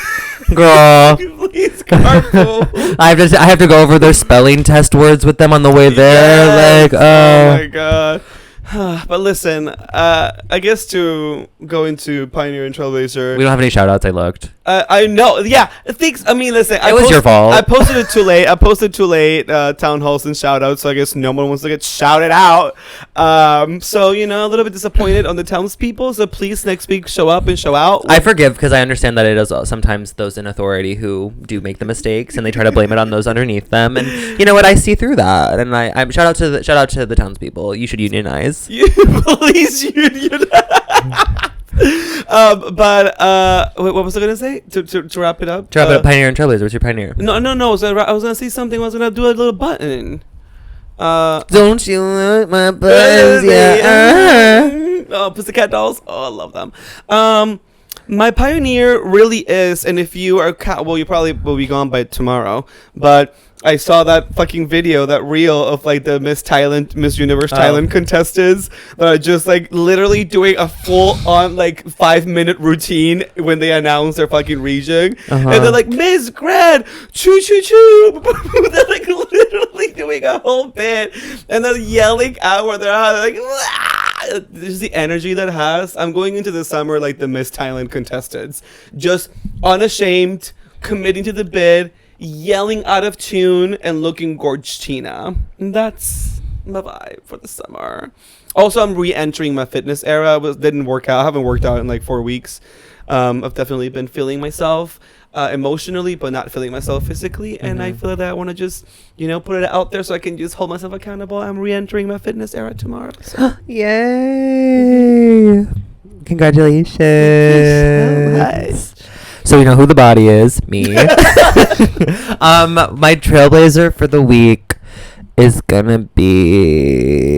girl. Please, carpool. I have to go over their spelling test words with them on the way there. Yes. Like, oh my god. But listen, I guess to go into Pioneer and Trailblazer. we don't have any shout outs. I looked. I know. Yeah. Thanks. I mean, listen. It was your fault. I posted it too late. Town halls and shout outs. So I guess no one wants to get shouted out. So, you know, a little bit disappointed on the townspeople. So please next week show up and show out. I forgive because I understand that it is sometimes those in authority who do make the mistakes and they try to blame it on those underneath them. And you know what? I see through that. And I'm shout out to the townspeople. You should unionize. Please unionize. What was I gonna say to wrap it up? Pioneer and Trailblazer. What's your Pioneer? No. I was gonna say something. I was gonna do a little button. Don't you like my buzz? Yeah. Oh, Pussycat Dolls. Oh, I love them. My Pioneer really is, and if you are well, you probably will be gone by tomorrow, but I saw that fucking video, that reel of like the Miss Universe Thailand contestants that are just like literally doing a full on like 5-minute routine when they announce their fucking region. And they're like, Miss Grand, choo choo choo. They're like literally doing a whole bit and they're yelling out where they're like, there's the energy that has. I'm going into the summer like the Miss Thailand contestants, just unashamed, committing to the bid, yelling out of tune, and looking gorgeous, Tina. And that's my vibe for the summer. Also, I'm re-entering my fitness era. Didn't work out. I haven't worked out in like 4 weeks. I've definitely been feeling myself emotionally, but not feeling myself physically. And I feel that I want to just, you know, put it out there so I can just hold myself accountable. I'm re-entering my fitness era tomorrow. So. Yay! Congratulations. Thank you so much. So we know who the body is, me. My Trailblazer for the week is gonna be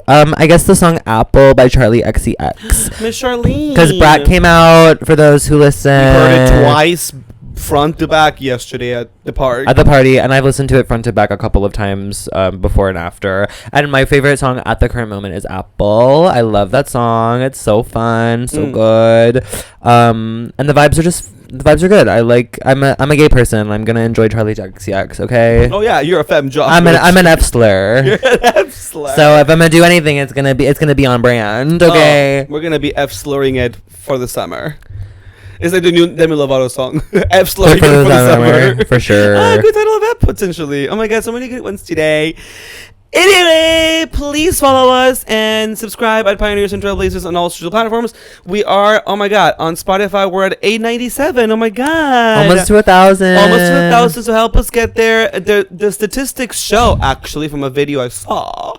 I guess the song Apple by Charlie XCX. Miss Charlene. Because Brat came out, for those who listen. We heard it twice, front to back, yesterday at the park. At the party, and I've listened to it front to back a couple of times before and after. And my favorite song at the current moment is Apple. I love that song. It's so fun, so good. And the vibes are good. I'm a gay person. I'm gonna enjoy Charlie XCX, okay? Oh yeah, you're a Femme Jock. I'm an F slur. You're an F slur. So if I'm gonna do anything, it's gonna be on brand, okay? We're gonna be F slurring it for the summer. It's like the new Demi Lovato song. F slurring it for the summer. For sure. Good title of that, potentially. Oh my god, so many good ones today. Anyway, please follow us and subscribe at Pioneers and Trailblazers on all social platforms. We are, oh my god, on Spotify, we're at 897. Oh my god. Almost to 1,000. Almost to 1,000, so help us get there. The statistics show, actually, from a video I saw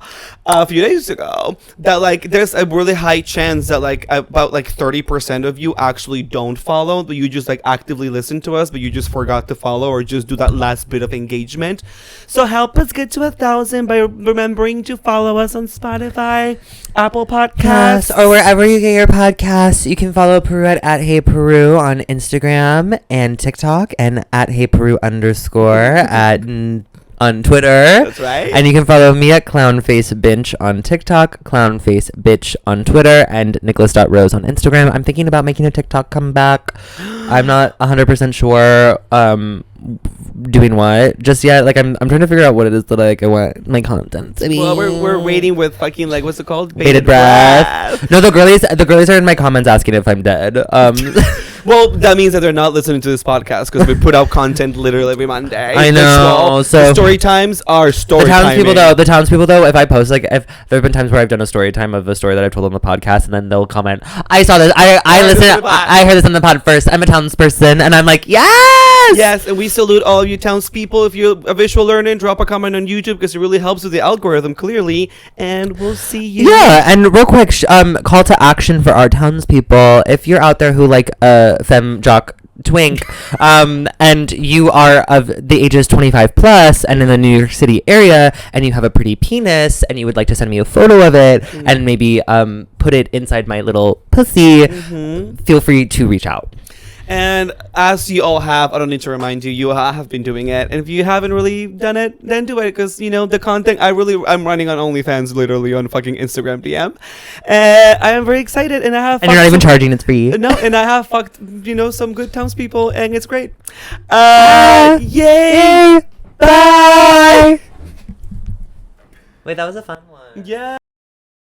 a few days ago, that like there's a really high chance that like about like 30% of you actually don't follow, but you just like actively listen to us, but you just forgot to follow or just do that last bit of engagement. So help us get to 1,000 by remembering to follow us on Spotify, Apple Podcasts, or wherever you get your podcasts. You can follow Peru at Hey Peru on Instagram and TikTok, and at Hey Peru _ on Twitter. That's right. And you can follow me at ClownfaceBinch on TikTok, ClownfaceBitch on Twitter, and Nicholas.Rose on Instagram. I'm thinking about making a TikTok comeback. I'm not 100% sure doing what just yet. Like I'm trying to figure out what it is that like I want my content to be. Well, we're waiting with fucking like, what's it called? Bated breath. No, the girlies are in my comments asking if I'm dead. Well, that means that they're not listening to this podcast because we put out content literally every Monday. I know. So the story times are story the townspeople though, if I post like if there have been times where I've done a story time of a story that I've told on the podcast, and then they'll comment, I saw this, I listened, I heard this on the pod first. I'm a townsperson, and I'm like, yes, and we salute all of you townspeople. If you're a visual learner, drop a comment on YouTube because it really helps with the algorithm, clearly. And we'll see you. Yeah, and real quick, call to action for our townspeople. If you're out there who like Femme Jock twink, and you are of the ages 25 plus and in the New York City area, and you have a pretty penis, and you would like to send me a photo of it, and maybe put it inside my little pussy, feel free to reach out. And as you all have, I don't need to remind you, you have been doing it. And if you haven't really done it, then do it. Because, you know, the content, I'm running on OnlyFans, literally, on fucking Instagram DM. I am very excited. And I have... And you're not even charging, it's free. No, and I have fucked, you know, some good townspeople, and it's great. Yay! Bye! Wait, that was a fun one. Yeah.